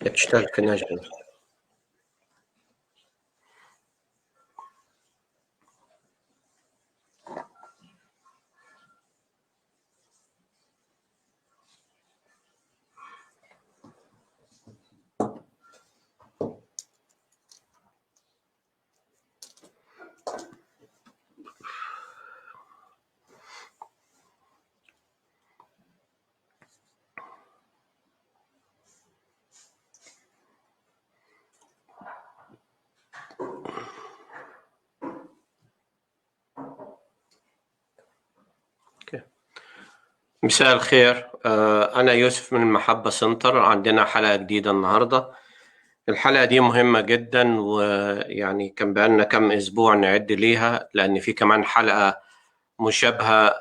بتشتغل في ناشفيل. مساء الخير. أنا يوسف من المحبة سنتر. عندنا حلقة جديدة النهاردة. الحلقة دي مهمة جدا، ويعني كان بقالنا كم أسبوع نعد ليها، لأن في كمان حلقة مشابهة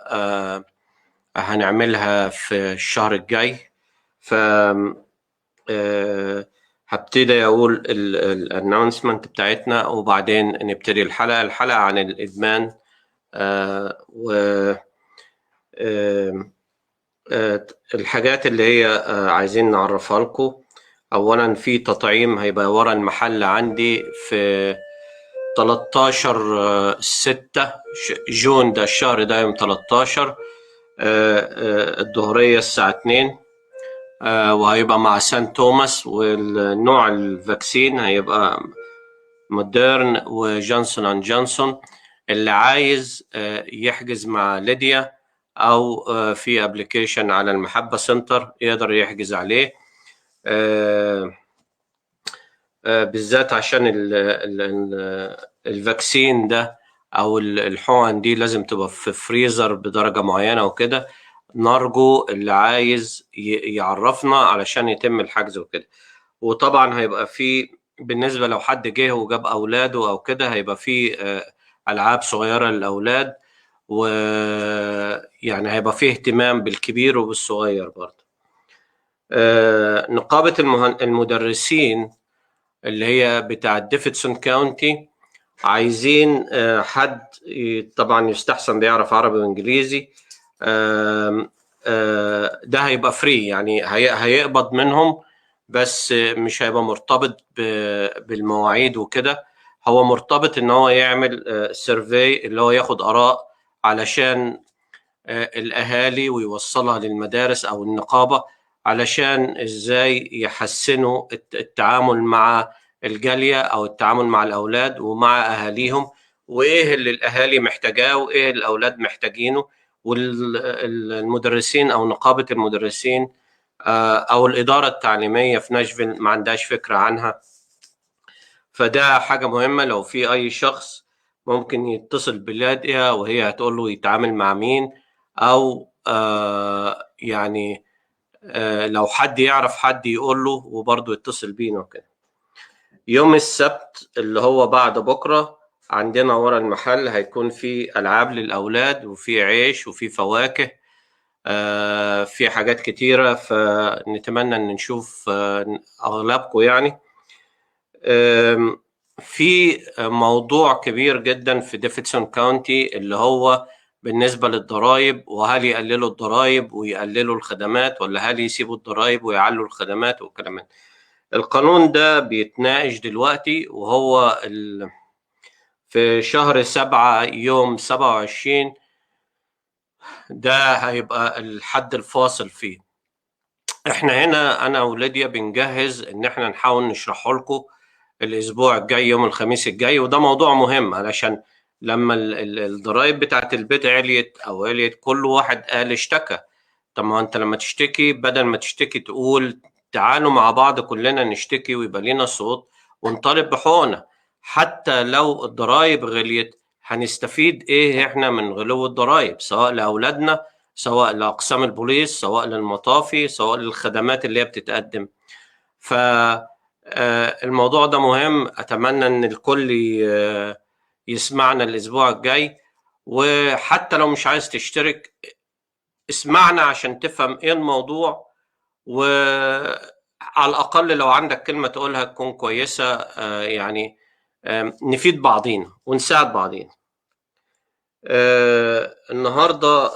هنعملها في الشهر الجاي. ف هبتدي أقول الانونسمنت بتاعتنا وبعدين نبتدي الحلقة عن الإدمان. و الحاجات اللي هي عايزين نعرفها لكم. أولا في تطعيم هيبقى ورا المحل عندي في 13/6 جون، ده الشهر ده يوم 13 الظهرية الساعة 2. وهيبقى مع سان توماس، والنوع الفاكسين هيبقى موديرن وجونسون اند جونسون. اللي عايز يحجز مع ليديا او في ابلكيشن على المحبة سنتر يقدر يحجز عليه، بالذات عشان الفاكسين ده او الحقن دي لازم تبقى في فريزر بدرجة معينة وكده. نرجو اللي عايز يعرفنا علشان يتم الحجز وكده. وطبعا هيبقى في بالنسبة لو حد جه وجاب أولاده أو كده، هيبقى في ألعاب صغيرة للأولاد، ويعني هيبقى فيه اهتمام بالكبير وبالصغير برضه. نقابة المدرسين اللي هي بتاع ديفيدسون كاونتي عايزين حد طبعا يستحسن بيعرف عربي وانجليزي. ده هيبقى فري، يعني هيقبض منهم، بس مش هيبقى مرتبط بالمواعيد وكده. هو مرتبط ان هو يعمل سيرفي اللي هو ياخد اراء علشان الاهالي ويوصلها للمدارس او النقابة، علشان ازاي يحسنوا التعامل مع الجالية او التعامل مع الاولاد ومع اهاليهم، وايه اللي الاهالي محتاجاه وايه الاولاد محتاجينه. والمدرسين او نقابة المدرسين او الادارة التعليمية في ناشفيل ما عندهاش فكرة عنها. فده حاجة مهمة. لو في اي شخص ممكن يتصل بلادها وهي هتقول له يتعامل مع مين، او يعني لو حد يعرف حد يقول له وبرضه يتصل بينا وكده. يوم السبت اللي هو بعد بكرة عندنا ورا المحل هيكون في ألعاب للأولاد وفي عيش وفي فواكه، في حاجات كتيرة، فنتمنى أن نشوف أغلبكم يعني. في موضوع كبير جدا في ديفيدسون كاونتي اللي هو بالنسبة للضرائب، وهل يقللوا الضرائب ويقللوا الخدمات، ولا هل يسيبوا الضرائب ويعلوا الخدمات والكلام ده. القانون ده بيتناقش دلوقتي، وهو في شهر 7 يوم 27 ده هيبقى الحد الفاصل فيه. احنا هنا انا وليديا بنجهز ان احنا نحاول نشرحه لكم الاسبوع الجاي يوم الخميس الجاي، وده موضوع مهم علشان لما الضرائب بتاعت البيت عليت كل واحد قال اشتكى. طب ما انت لما تشتكي بدل ما تشتكي تقول تعالوا مع بعض كلنا نشتكي ويبقى لنا صوت ونطالب بحقوقنا. حتى لو الضرائب غليت هنستفيد ايه احنا من غلو الضرائب، سواء لاولادنا، سواء لاقسام البوليس، سواء للمطافي، سواء للخدمات اللي هي بتتقدم. ف الموضوع ده مهم. اتمنى ان الكل يسمعنا الاسبوع الجاي، وحتى لو مش عايز تشترك اسمعنا عشان تفهم ايه الموضوع، وعلى الاقل لو عندك كلمة تقولها تكون كويسة، يعني نفيد بعضينا ونساعد بعضينا. النهاردة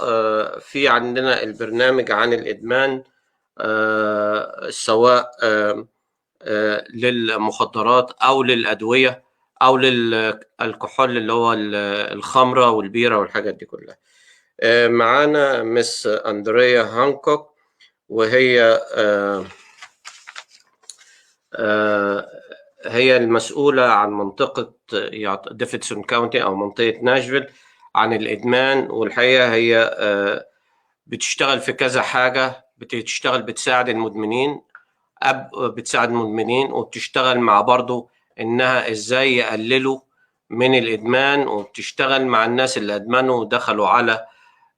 في عندنا البرنامج عن الإدمان، سواء للمخدرات أو للأدوية أو للكحول اللي هو الخمرة والبيرة والحاجات دي كلها. معانا مس أندريا هانكوك، وهي هي المسؤولة عن منطقة ديفيدسون كاونتي أو منطقة ناشفيل عن الإدمان. والحقيقة هي بتشتغل في كذا حاجة، بتساعد المدمنين، بتساعد المدمنين، وبتشتغل مع برضو إنها إزاي يقللوا من الإدمان، وبتشتغل مع الناس اللي أدمنوا ودخلوا على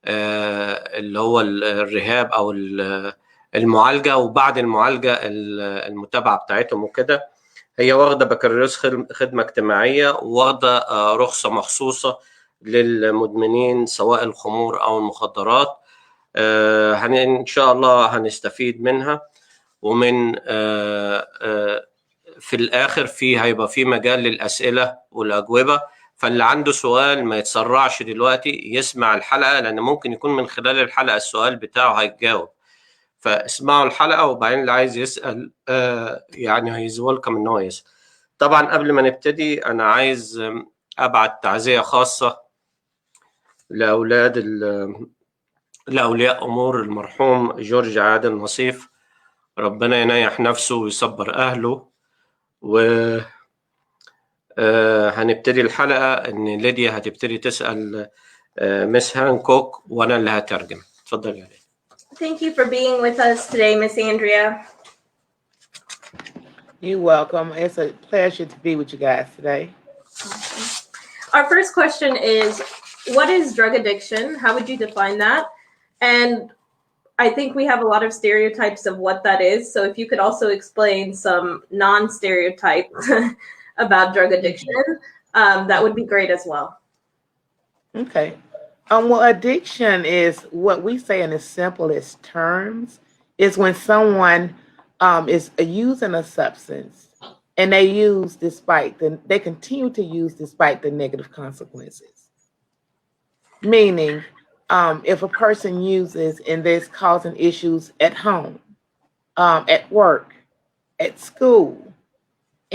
اللي هو الرهاب أو المعالجة، وبعد المعالجة المتابعة بتاعتهم وكده. هي واخدة بكالوريوس خدمة اجتماعية، وواخدة رخصة مخصوصة للمدمنين سواء الخمور أو المخدرات. إن شاء الله هنستفيد منها. ومن في الآخر هيبقى في مجال للأسئلة والأجوبة، فاللي عنده سؤال ما يتسرعش دلوقتي، يسمع الحلقة، لأن ممكن يكون من خلال الحلقة السؤال بتاعه هيتجاوب. فاسمعوا الحلقة، وبعدين اللي عايز يسأل يعني هيز ويلكم إن هو يسأل. طبعا قبل ما نبتدي أنا عايز أبعت تعزية خاصة لأولياء أمور المرحوم جورج عادل نصيف. ربنا ينيح نفسه ويصبر أهله. و هنبتدي الحلقة إن ليديا هتبتدي تسأل مس هانكوك، وأنا اللي هترجم. اتفضل يا ليديا. Thank you for being with us today, Miss Andrea. You're welcome. It's a pleasure to be with you guys today. Awesome. Our first question is, what is drug addiction? How would you define that? And I think we have a lot of stereotypes of what that is. So if you could also explain some non-stereotypes about drug addiction, that would be great as well. Okay. Well, addiction is what we say in the simplest terms is when someone is using a substance and they continue to use despite the negative consequences. Meaning, if a person uses and there's causing issues at home, at work, at school,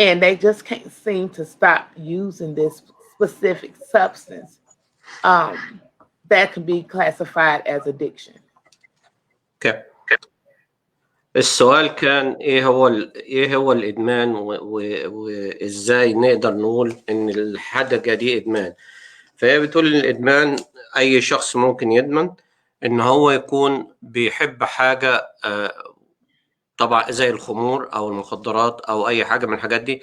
and they just can't seem to stop using this specific substance, that can be classified as addiction. Okay. السؤال كان ايه هو الادمان، وازاي نقدر نقول ان الحاجه دي ادمان. فهي بتقول ان الادمان اي شخص ممكن يدمن ان هو يكون بيحب حاجه، طبعا زي الخمور او المخدرات او اي حاجه من الحاجات دي،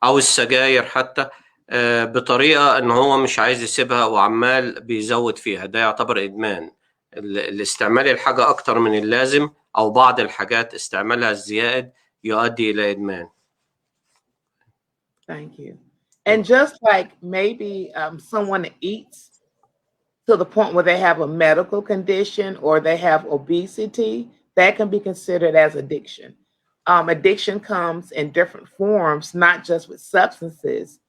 او السجاير حتى، بطريقه ان هو مش عايز يسيبها وعمال بيزود فيها. ده يعتبر ادمان. الاستعمال الحاجه اكتر من اللازم او بعض الحاجات استعمالها الزيائد يؤدي الى ادمان. Thank you. And just like maybe someone eats to the point where they have a medical condition or they have obesity, that can be considered as addiction. Addiction comes in different forms, not just with substances.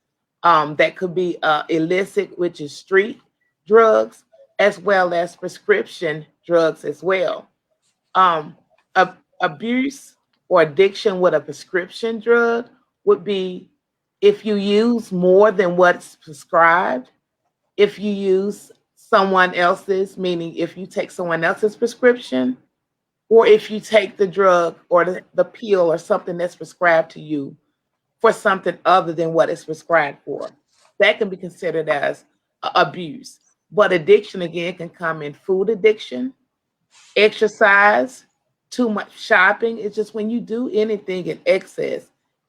That could be illicit, which is street drugs, as well as prescription drugs as well. Abuse or addiction with a prescription drug would be if you use more than what's prescribed, if you use someone else's, meaning if you take someone else's prescription, or if you take the drug or the pill or something that's prescribed to you for something other than what it's prescribed for. That can be considered as abuse. But addiction, again, can come in food addiction, exercise, too much shopping. It's just when you do anything in excess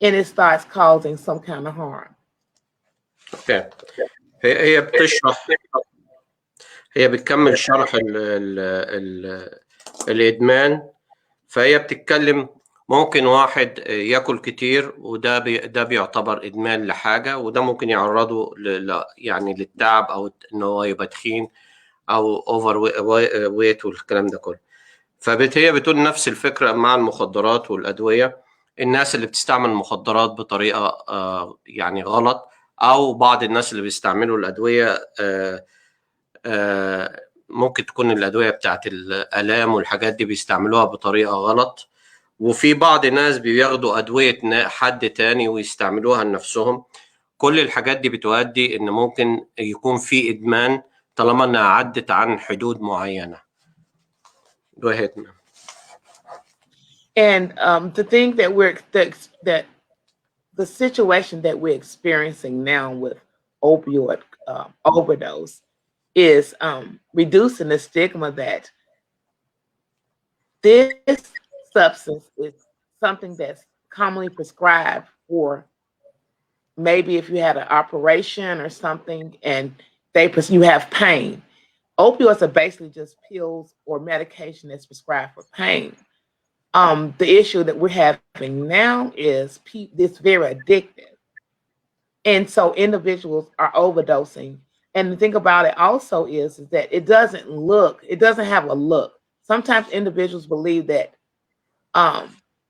and it starts causing some kind of harm. Okay. هي بتشرح، هي بتكمل شرح الإدمان. فهي بتتكلم ممكن واحد ياكل كتير، وده بيعتبر إدمان لحاجة، وده ممكن يعرضه يعني للتعب أو إن هو يبقى تخين أو أوفر ويت والكلام ده كله. فهي بتقول نفس الفكرة مع المخدرات والأدوية. الناس اللي بتستعمل المخدرات بطريقة يعني غلط، أو بعض الناس اللي بيستعملوا الأدوية ممكن تكون الأدوية بتاعت الآلام والحاجات دي بيستعملوها بطريقة غلط، وفي بعض الناس بياخدوا أدوية حد تاني ويستعملوها لنفسهم. كل الحاجات دي بتؤدي إن ممكن يكون في إدمان طالما إنها عدت عن حدود معينة. Go ahead, ma'am. And to think that that the situation that we're experiencing now with opioid overdose is reducing the stigma that this substance is something that's commonly prescribed for maybe if you had an operation or something and you have pain. Opioids are basically just pills or medication that's prescribed for pain. The issue that we're having now is it's very addictive. And so individuals are overdosing. And the thing about it also is that it doesn't have a look. Sometimes individuals believe that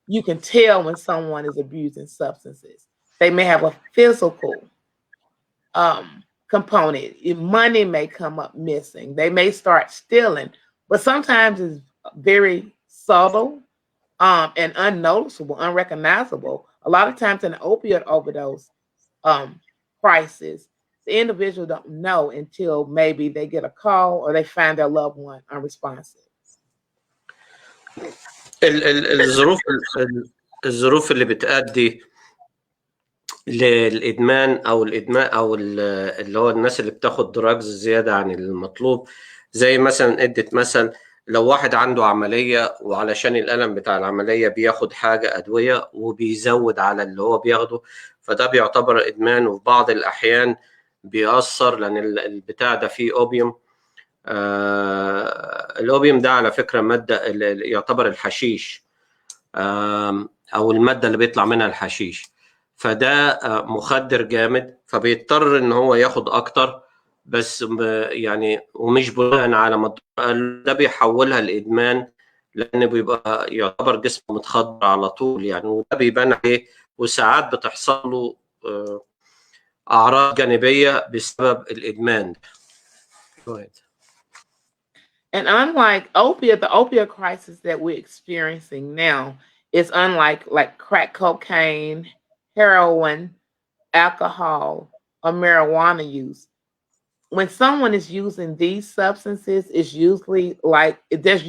you can tell when someone is abusing substances. They may have a physical component. Money may come up missing. They may start stealing, but sometimes it's very subtle and unnoticeable, unrecognizable. A lot of times in an opioid overdose crisis, the individual don't know until maybe they get a call or they find their loved one unresponsive. الظروف اللي بتؤدي للإدمان أو اللي هو الناس اللي بتاخد دراجز زيادة عن المطلوب، زي مثلا ادت مثل لو واحد عنده عملية وعلشان الألم بتاع العملية بياخد حاجة أدوية وبيزود على اللي هو بياخده، فده بيعتبر إدمان. وفي بعض الأحيان بيأثر لأن البتاع ده فيه أوبيوم. الأوبيوم ده على فكرة مادة يعتبر الحشيش أو المادة اللي بيطلع منها الحشيش، فده مخدر جامد، فبيضطر إن هو ياخد أكتر، بس يعني ومش بناء على ما ده بيحولها لإدمان، لأن بيبقى يعتبر جسمه متخدر على طول يعني، وده بيبان عليه وساعات بتحصل له أعراض جانبية بسبب الإدمان. And unlike the opioid crisis that we're experiencing now is unlike like crack cocaine, heroin, alcohol, or marijuana use. When someone is using these substances, there's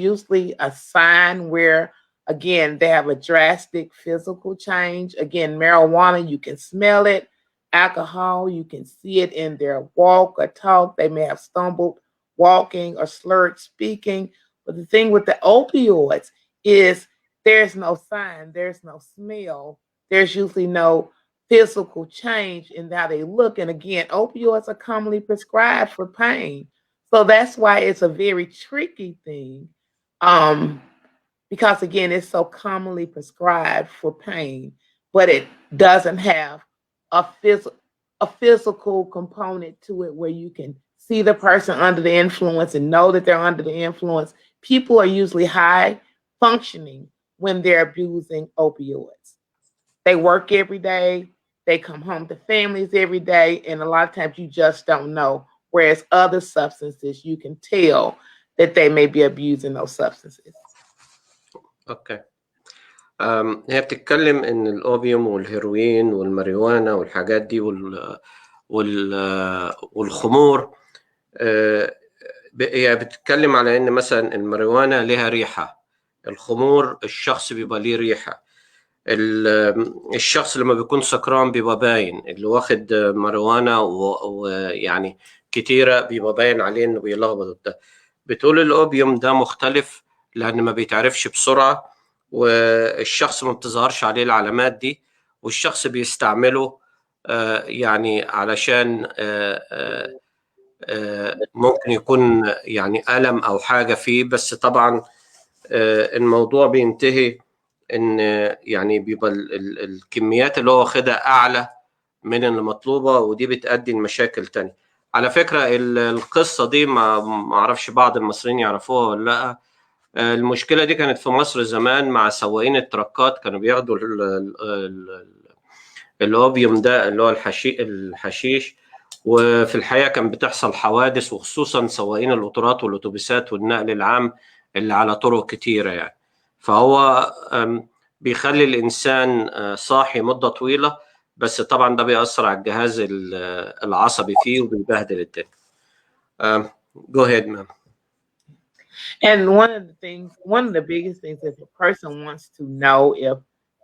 usually a sign where, again, they have a drastic physical change. Again, marijuana, you can smell it. Alcohol, you can see it in their walk or talk. They may have stumbled walking or slurred speaking. But the thing with the opioids is there's no sign, there's no smell, there's usually no physical change in how they look. And again, opioids are commonly prescribed for pain. So that's why it's a very tricky thing. Because again, it's so commonly prescribed for pain, but it doesn't have a physical component to it where you can see the person under the influence and know that they're under the influence. People are usually high functioning when they're abusing opioids. They work every day. They come home to families every day. And a lot of times you just don't know. Whereas other substances, you can tell that they may be abusing those substances. Okay. هي بتتكلم ان الاوبيوم والهيروين والماريجوانا والحاجات دي والخمور، هي بتتكلم على ان مثلا الماريجوانا لها ريحة، الخمور الشخص بيبقى ليه ريحة، الشخص لما بيكون سكران بيبقى باين، اللي واخد ماريجوانا ويعني كتيرة بيبقى باين عليه انه بيلخبط. ده بتقول الاوبيوم ده مختلف لان ما بيتعرفش بسرعة، والشخص ما بتظهرش عليه العلامات دي، والشخص بيستعمله يعني علشان ممكن يكون يعني ألم أو حاجة فيه، بس طبعا الموضوع بينتهي إن يعني بيبقى الكميات اللي هو واخدها أعلى من المطلوبة، ودي بتؤدي لمشاكل تانية. على فكرة القصة دي ما أعرفش بعض المصريين يعرفوها ولا لأ. المشكلة دي كانت في مصر زمان مع سواقين التركات، كانوا بياخدوا الأوبيوم ده اللي هو الحشيش، وفي الحقيقة كان بتحصل حوادث، وخصوصا سواقين القطارات والأتوبيسات والنقل العام اللي على طرق كتيرة يعني. فهو بيخلي الإنسان صاحي مدة طويلة، بس طبعا ده بيأثر على الجهاز العصبي فيه وبيبهدل الدنيا. Go ahead, ma'am. And one of the biggest things, if a person wants to know if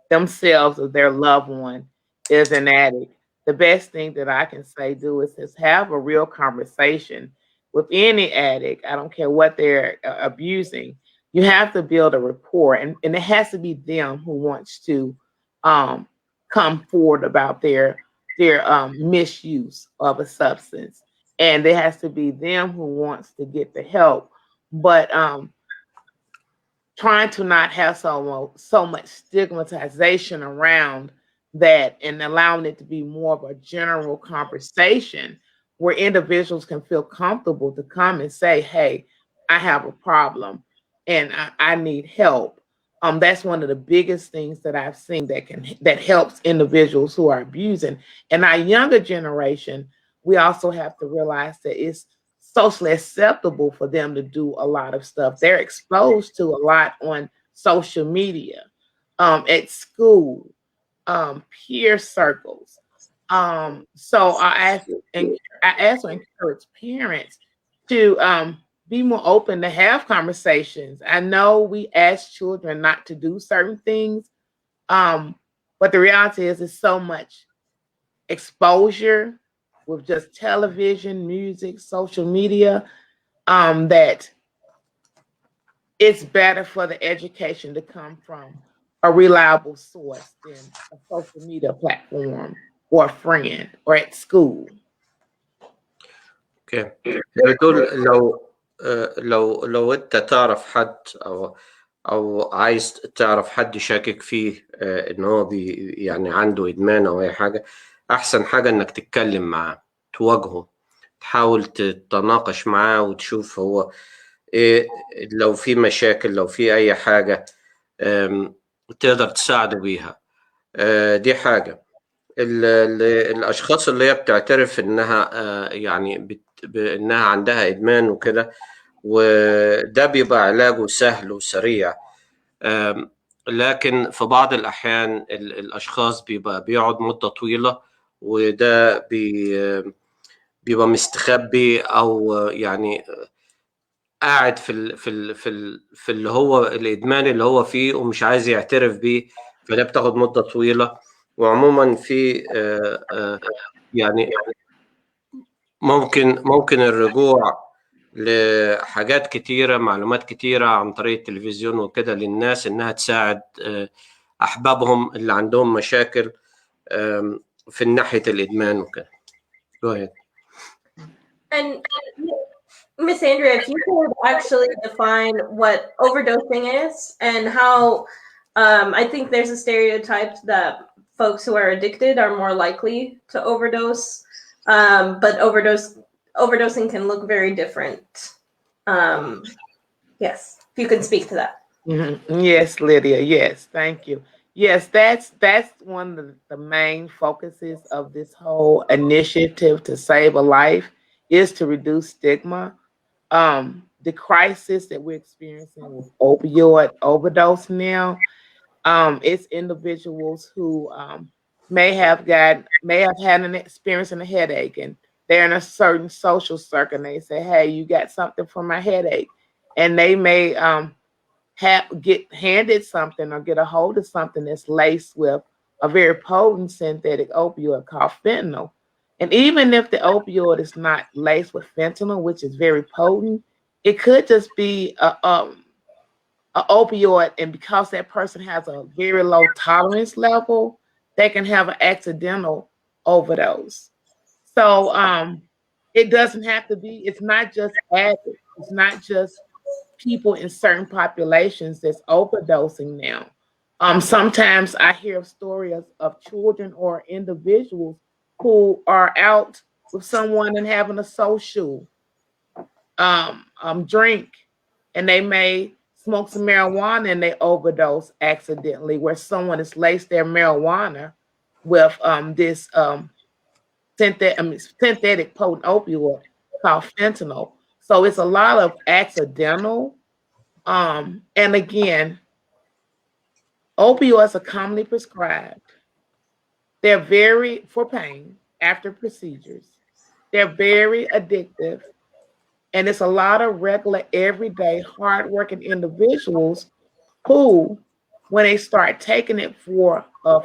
themselves or their loved one is an addict, the best thing that I can say do is just have a real conversation with any addict. I don't care what they're abusing. You have to build a rapport, and it has to be them who wants to come forward about their misuse of a substance, and it has to be them who wants to get the help. But trying to not have so much stigmatization around that and allowing it to be more of a general conversation where individuals can feel comfortable to come and say, hey, I have a problem and I need help. That's one of the biggest things that I've seen that helps individuals who are abusing. And our younger generation, we also have to realize that it's socially acceptable for them to do a lot of stuff. They're exposed to a lot on social media, at school, peer circles. So I also encourage parents to be more open to have conversations. I know we ask children not to do certain things, but the reality is there's so much exposure with just television, music, social media, that it's better for the education to come from a reliable source than a social media platform or a friend or at school. اوكي. بتقول لو انت تعرف حد او عايز تعرف حد شاكك فيه ان هو يعني عنده ادمان او اي حاجه، احسن حاجه انك تتكلم معاه، تواجهه، تحاول تتناقش معاه وتشوف هو ايه، لو في مشاكل، لو في اي حاجه تقدر تساعده بيها. دي حاجه. الاشخاص اللي هي بتعترف انها يعني انها عندها ادمان وكده، وده بيبقى علاجه سهل وسريع، لكن في بعض الاحيان الاشخاص بيقعد مدة طويلة، وده بيبقى مستخبي او يعني قاعد في اللي هو الادمان اللي هو فيه ومش عايز يعترف بيه، فده بتاخد مدة طويلة. وعموما في يعني ممكن الرجوع لحاجات كتيرة، معلومات كتيرة عن طريق التلفزيون وكده للناس إنها تساعد أحبابهم اللي عندهم مشاكل في ناحية الإدمان وكده. Go ahead. And Miss Andrea, if you could actually define what overdosing is and how I think there's a stereotype that folks who are addicted are more likely to overdose, but overdosing can look very different. Yes, if you could speak to that. Mm-hmm. Yes, Lydia. Yes, thank you. Yes, that's one of the main focuses of this whole initiative to save a life is to reduce stigma. The crisis that we're experiencing with opioid overdose now, it's individuals who may have had an experience in a headache, and they're in a certain social circle, and they say, "Hey, you got something for my headache," and they may get handed something or get a hold of something that's laced with a very potent synthetic opioid called fentanyl. And even if the opioid is not laced with fentanyl, which is very potent, it could just be a opioid, and because that person has a very low tolerance level, they can have an accidental overdose. So it doesn't have to be, it's not just addicts, it's not just people in certain populations that's overdosing now. Sometimes I hear of stories of children or individuals who are out with someone and having a social drink, and they may smoke some marijuana and they overdose accidentally, where someone has laced their marijuana with this synthetic potent opioid called fentanyl. So it's a lot of accidental. And again, Opioids are commonly prescribed. They're very for pain after procedures. They're very addictive, and it's a lot of regular, everyday, hardworking individuals who, when they start taking it for a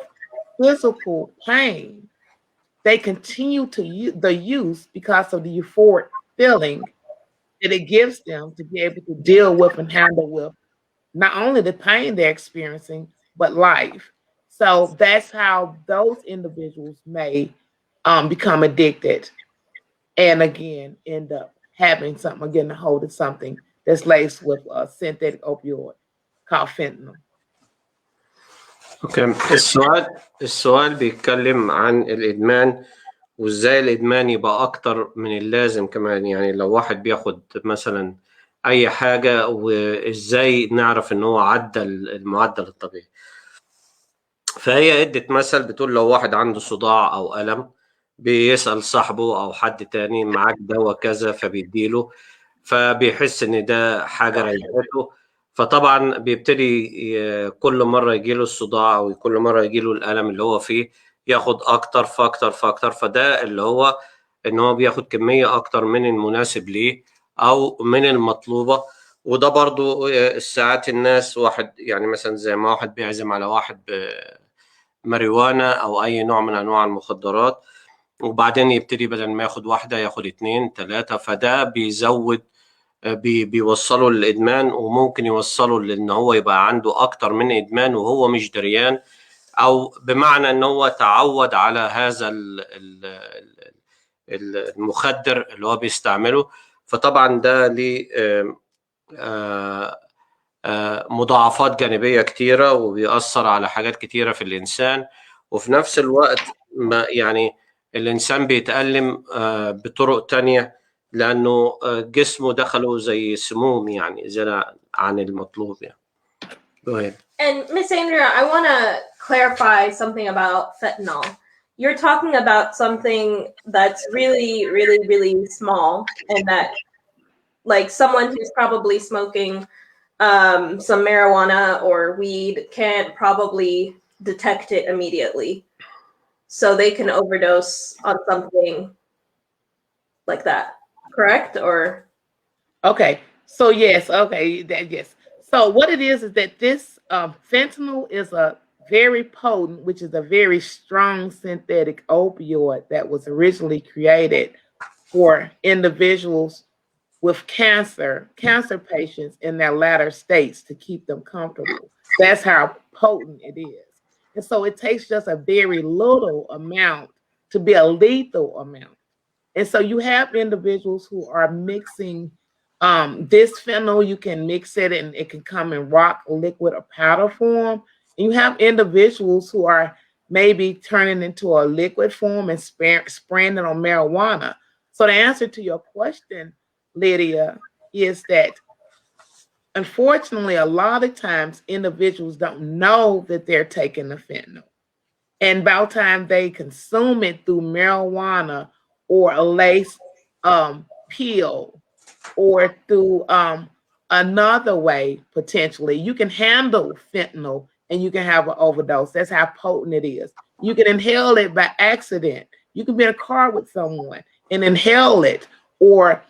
physical pain, they continue to use the use because of the euphoric feeling that it gives them to be able to deal with and handle with not only the pain they're experiencing, but life. So that's how those individuals may become addicted and again end up having something, again, a hold of something that's laced with a synthetic opioid called fentanyl. اوكي، السؤال بيتكلم عن الادمان، وازاي الادمان يبقى اكتر من اللازم كمان. يعني لو واحد بياخد مثلا اي حاجه، وازاي نعرف ان هو عدى المعدل الطبيعي. فهي ادت مثل بتقول لو واحد عنده صداع او الم، بيسأل صاحبه او حد تاني معاك دواء كذا، فبيديله، فبيحس ان ده حاجه ريحته. فطبعا بيبتدي كل مره يجيله الصداع او كل مره يجيله الالم اللي هو فيه، ياخد اكتر فاكتر فاكتر. فده اللي هو ان هو بياخد كميه اكتر من المناسب ليه او من المطلوبه. وده برضو ساعات الناس، واحد يعني مثلا زي ما واحد بيعزم على واحد ماريجوانا او اي نوع من انواع المخدرات، وبعدين يبتدي بدل ما ياخد واحده ياخد 2 3، فده بيزود بيوصله للادمان، وممكن يوصله لان هو يبقى عنده اكتر من ادمان وهو مش دريان، او بمعنى ان هو تعود على هذا المخدر اللي هو بيستعمله. فطبعا ده ليه مضاعفات جانبية كتيرة، وبيأثر على حاجات كتيرة في الإنسان. وفي نفس الوقت ما يعني الإنسان بيتألم بطرق تانية، لأنه جسمه دخله زي سموم، يعني زيادة عن المطلوب يعني. Go ahead. And Miss Andrea, I want to clarify something about fentanyl. You're talking about something that's really, really, really small, and that, like, someone who's probably smoking some marijuana or weed can't probably detect it immediately, so they can overdose on something like that, correct? Or okay, so yes, okay, yes. So what it is that this fentanyl is a very potent, which is a very strong synthetic opioid that was originally created for individuals with cancer patients in their latter states to keep them comfortable. That's how potent it is. And so it takes just a very little amount to be a lethal amount. And so you have individuals who are mixing this fentanyl. You can mix it and it can come in rock, liquid, or powder form. And you have individuals who are maybe turning into a liquid form and spraying it on marijuana. So the answer to your question, Lydia, is that unfortunately, a lot of times individuals don't know that they're taking the fentanyl. And by the time they consume it through marijuana or a lace pill or through another way, potentially, you can handle fentanyl and you can have an overdose. That's how potent it is. You can inhale it by accident. You can be in a car with someone and inhale it, or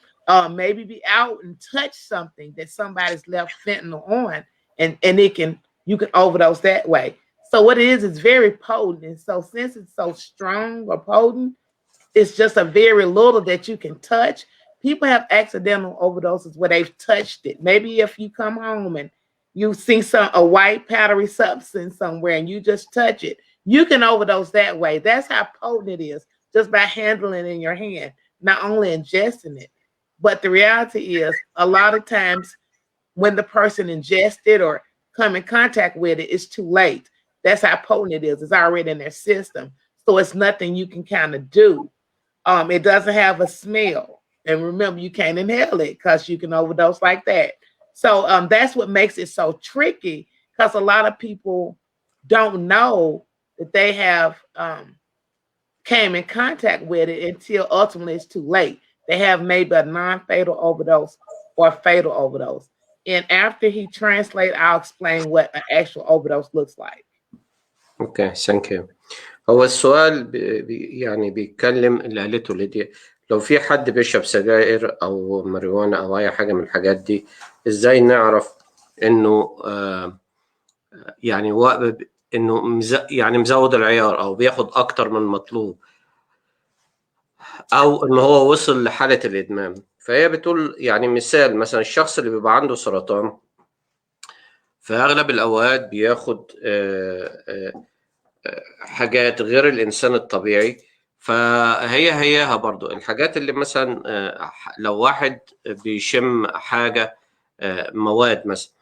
maybe be out and touch something that somebody's left fentanyl on, and you can overdose that way. So what it is very potent. And so since it's so strong or potent, it's just a very little that you can touch. People have accidental overdoses where they've touched it. Maybe if you come home and you see a white powdery substance somewhere and you just touch it, you can overdose that way. That's how potent it is, just by handling it in your hand, not only ingesting it. But the reality is, a lot of times when the person ingests it or come in contact with it, it's too late. That's how potent it is. It's already in their system. So it's nothing you can kind of do. It doesn't have a smell. And remember, you can't inhale it because you can overdose like that. So that's what makes it so tricky, because a lot of people don't know that they have came in contact with it until ultimately it's too late. They have maybe a non-fatal overdose or a fatal overdose. and after he translates, I'll explain what an actual overdose looks like. اوكي ثانك يو. هو السؤال يعني بيتكلم اللي قالته ليديا، لو في حد بيشرب سجاير او ماريجوانا او اي حاجه من الحاجات دي، ازاي نعرف انه يعني انه يعني مزود العيار او بياخد اكتر من المطلوب، او ان هو وصل لحاله الادمان؟ فهي بتقول يعني مثال، مثلا الشخص اللي بيبقى عنده سرطان في اغلب الاوقات بياخد حاجات غير الانسان الطبيعي، هيها برضو الحاجات اللي مثلا لو واحد بيشم حاجه مواد مثلا،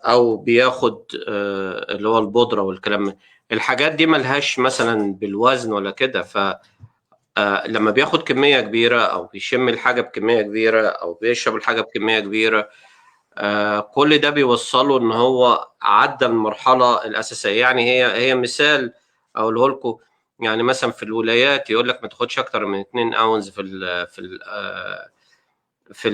او بياخد اللي هو البودره والكلام ده، الحاجات دي ملهاش مثلا بالوزن ولا كده، ف لما بياخد كميه كبيره او بيشم الحاجه بكميه كبيره او بيشرب الحاجه بكميه كبيره، كل ده بيوصله ان هو عدى المرحله الاساسيه. يعني هي مثال اقوله لكم، يعني مثلا في الولايات يقول لك ما تاخدش اكتر من 2 اونز في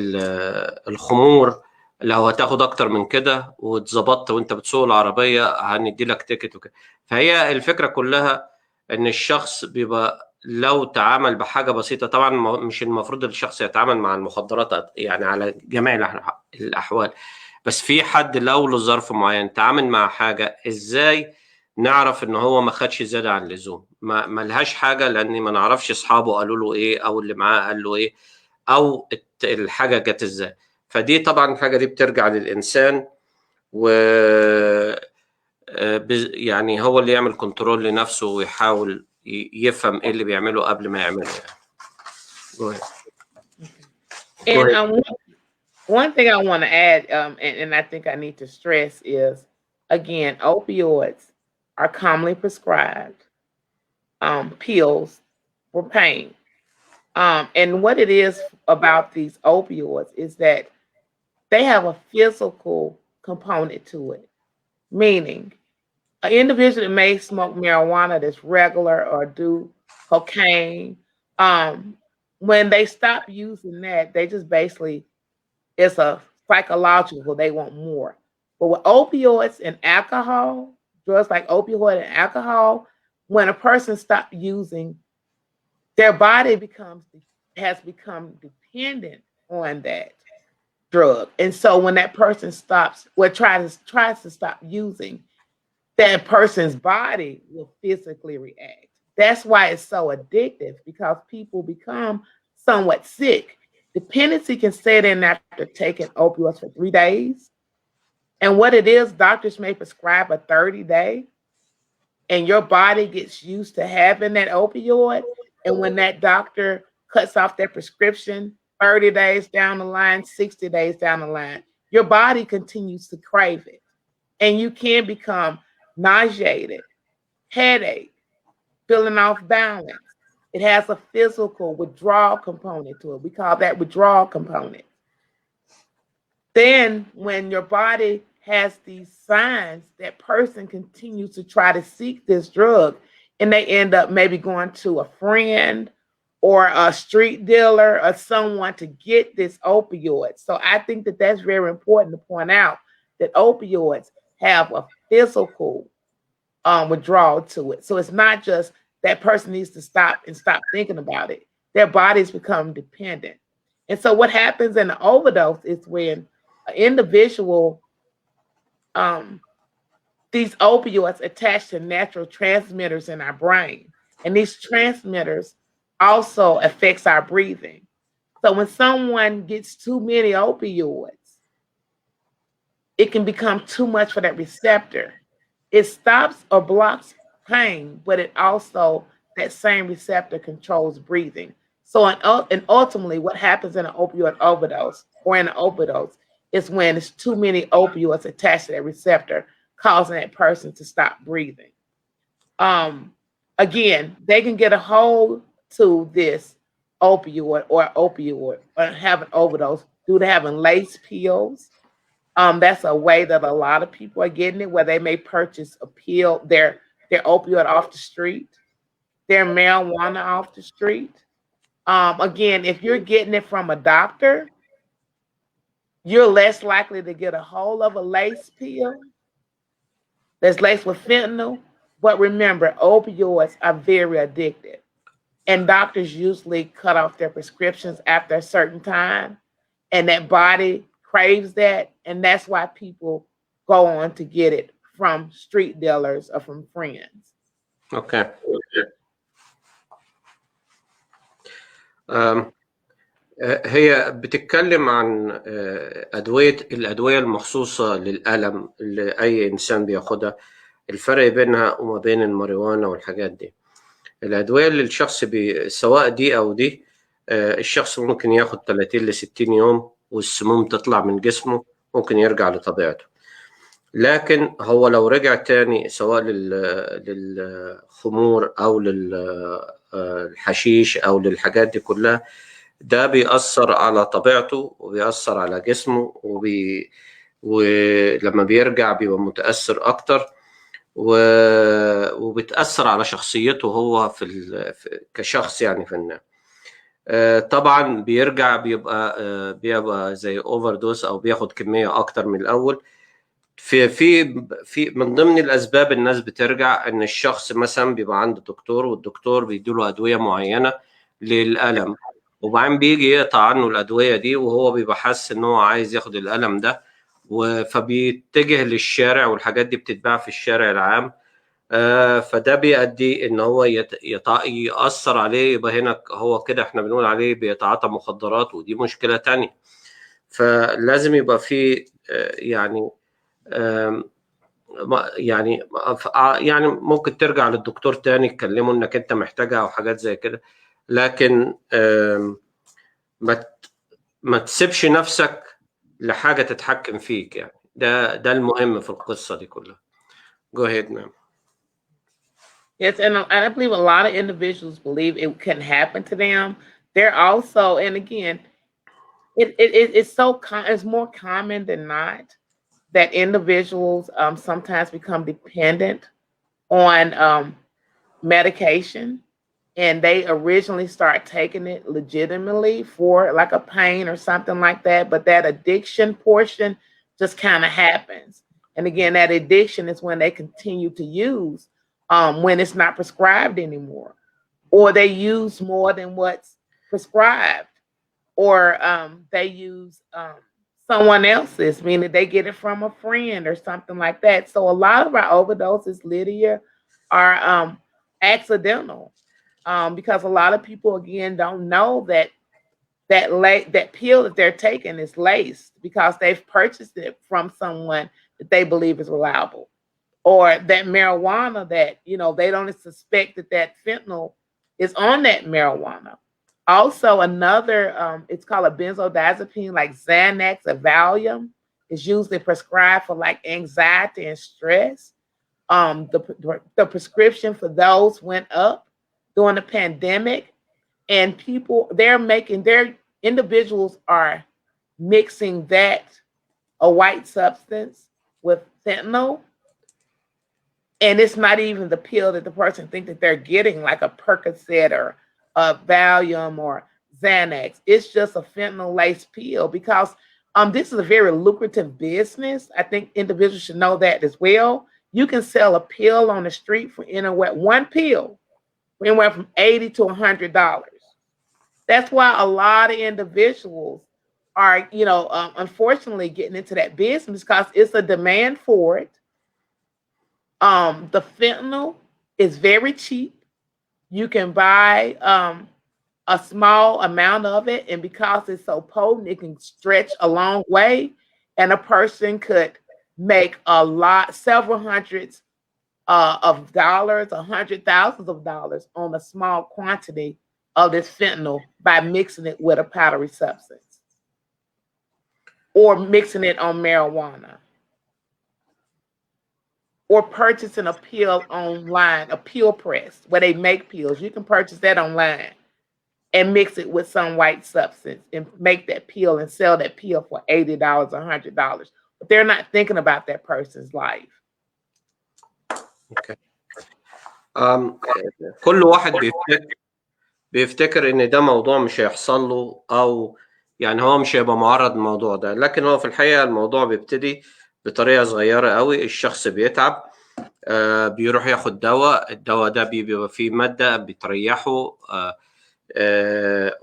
الخمور، لو هتاخد اكتر من كده واتظبطت وانت بتسوق العربيه هندي لك تيكت وكده. فهي الفكره كلها ان الشخص بيبقى لو تعامل بحاجه بسيطه، طبعا مش المفروض الشخص يتعامل مع المخدرات يعني على جميع الاحوال، بس في حد لو له ظرف معين تعامل مع حاجه، ازاي نعرف ان هو ما خدش زياده عن اللزوم؟ ما لهاش حاجه، لان ما نعرفش اصحابه قالوا له ايه او اللي معاه قال له ايه او الحاجه جت ازاي. فدي طبعا الحاجه دي بترجع للانسان، و يعني هو اللي يعمل كنترول لنفسه ويحاول يفهم ايه اللي بيعمله قبل ما يعمله يعني. And one thing I want to add, and I think I need to stress is, again, opioids are commonly prescribed pills for pain. And what it is about these opioids is that they have a physical component to it, meaning an individual that may smoke marijuana that's regular or do cocaine, when they stop using that, they just basically, it's a psychological, they want more. But with opioids and alcohol, drugs like opioid and alcohol, when a person stops using, their body has become dependent on that drug. And so when that person stops, tries to stop using, that person's body will physically react. That's why it's so addictive, because people become somewhat sick. Dependency can set in after taking opioids for 3 days. And what it is, doctors may prescribe a 30-day, and your body gets used to having that opioid. And when that doctor cuts off their prescription 30 days down the line, 60 days down the line, your body continues to crave it. And you can become nauseated, headache, feeling off balance. It has a physical withdrawal component to it. We call that withdrawal component. Then when your body has these signs, that person continues to try to seek this drug, and they end up maybe going to a friend or a street dealer or someone to get this opioid. So I think that that's very important to point out, that opioids have a physical withdrawal to it. So it's not just that person needs to stop thinking about it. Their bodies become dependent. And so what happens in the overdose is when an individual, these opioids attach to natural transmitters in our brain. And these transmitters also affects our breathing. So when someone gets too many opioids, it can become too much for that receptor. It stops or blocks pain, but it also, that same receptor controls breathing. So, and ultimately, what happens in an opioid overdose or in an overdose is when it's too many opioids attached to that receptor, causing that person to stop breathing. Again, they can get a hold to this opioid or have an overdose due to having lace pills. That's a way that a lot of people are getting it, where they may purchase a pill, their opioid off the street, their marijuana off the street. Again, if you're getting it from a doctor, you're less likely to get a hold of a lace pill that's laced with fentanyl. But remember, opioids are very addictive. And doctors usually cut off their prescriptions after a certain time. And that body craves that. And that's why people go on to get it from street dealers or from friends. اوكي. هي بتتكلم عن الأدوية المخصوصة للألم اللي أي إنسان بياخدها، الفرق بينها وما بين الماريجوانا والحاجات دي. الأدوية اللي الشخص سواء دي أو دي، الشخص ممكن ياخد 30 ل 60 يوم والسموم تطلع من جسمه، ممكن يرجع لطبيعته. لكن هو لو رجع تاني سواء للخمور أو للحشيش أو للحاجات دي كلها، ده بيأثر على طبيعته وبيأثر على جسمه ولما بيرجع بيبقى متأثر أكتر وبتأثر على شخصيته هو كشخص يعني فنان. طبعا بيرجع بيبقى زي اوفر دوز او بياخد كمية أكتر من الأول. في من ضمن الأسباب الناس بترجع إن الشخص مثلا بيبقى عنده دكتور والدكتور بيديله أدوية معينة للألم، وبعدين بيجي يقطع عنه الأدوية دي وهو بيبقى حاسس إن هو عايز ياخد الألم ده، فبيتجه للشارع والحاجات دي بتتباع في الشارع العام. فده بيؤدي إن هو يأثر عليه، يبقى هنا هو كده إحنا بنقول عليه بيتعاطى مخدرات، ودي مشكلة تانية. فلازم يبقى في يعني ممكن ترجع للدكتور تاني تكلمه انك انت محتاجها او حاجات زي كده، لكن ما تسيبش نفسك لحاجة تتحكم فيك. يعني ده المهم في القصة دي كلها. Go ahead, ma'am. Yes, and I believe a lot of individuals believe it can happen to them. They're also, and again, it's more common than not that individuals sometimes become dependent on medication, and they originally start taking it legitimately for like a pain or something like that, but that addiction portion just kind of happens. And again, that addiction is when they continue to use when it's not prescribed anymore, or they use more than what's prescribed, or they use someone else's, meaning they get it from a friend or something like that. So a lot of our overdoses, Lydia, are accidental, because a lot of people, again, don't know that pill that they're taking is laced because they've purchased it from someone that they believe is reliable, or that marijuana that, they don't suspect that fentanyl is on that marijuana. Also, another, it's called a benzodiazepine, like Xanax or Valium, is usually prescribed for like anxiety and stress. The prescription for those went up during the pandemic, and individuals are mixing a white substance with fentanyl, and it's not even the pill that the person thinks that they're getting, like a Percocet or a Valium or Xanax. It's just a fentanyl-laced pill, because this is a very lucrative business. I think individuals should know that as well. You can sell a pill on the street for one pill for anywhere from $80 to $100. That's why a lot of individuals are, unfortunately getting into that business, because it's a demand for it. The fentanyl is very cheap. You can buy a small amount of it, and because it's so potent, it can stretch a long way, and a person could make several hundreds of dollars, $100,000s of dollars on a small quantity of this fentanyl by mixing it with a powdery substance or mixing it on marijuana, or purchasing a pill online, a pill press where they make pills. You can purchase that online and mix it with some white substance and make that pill and sell that pill for $80 or $100. But they're not thinking about that person's life. Okay. كل واحد بيفتكر ان ده موضوع مش هيحصل له، او يعني هو مش هيبقى معرض للموضوع ده. لكن هو في الحقيقة الموضوع بيبتدي بطريقة صغيرة قوي. الشخص بيتعب، بيروح ياخد دواء، الدواء ده بيبقى فيه مادة بتريحه،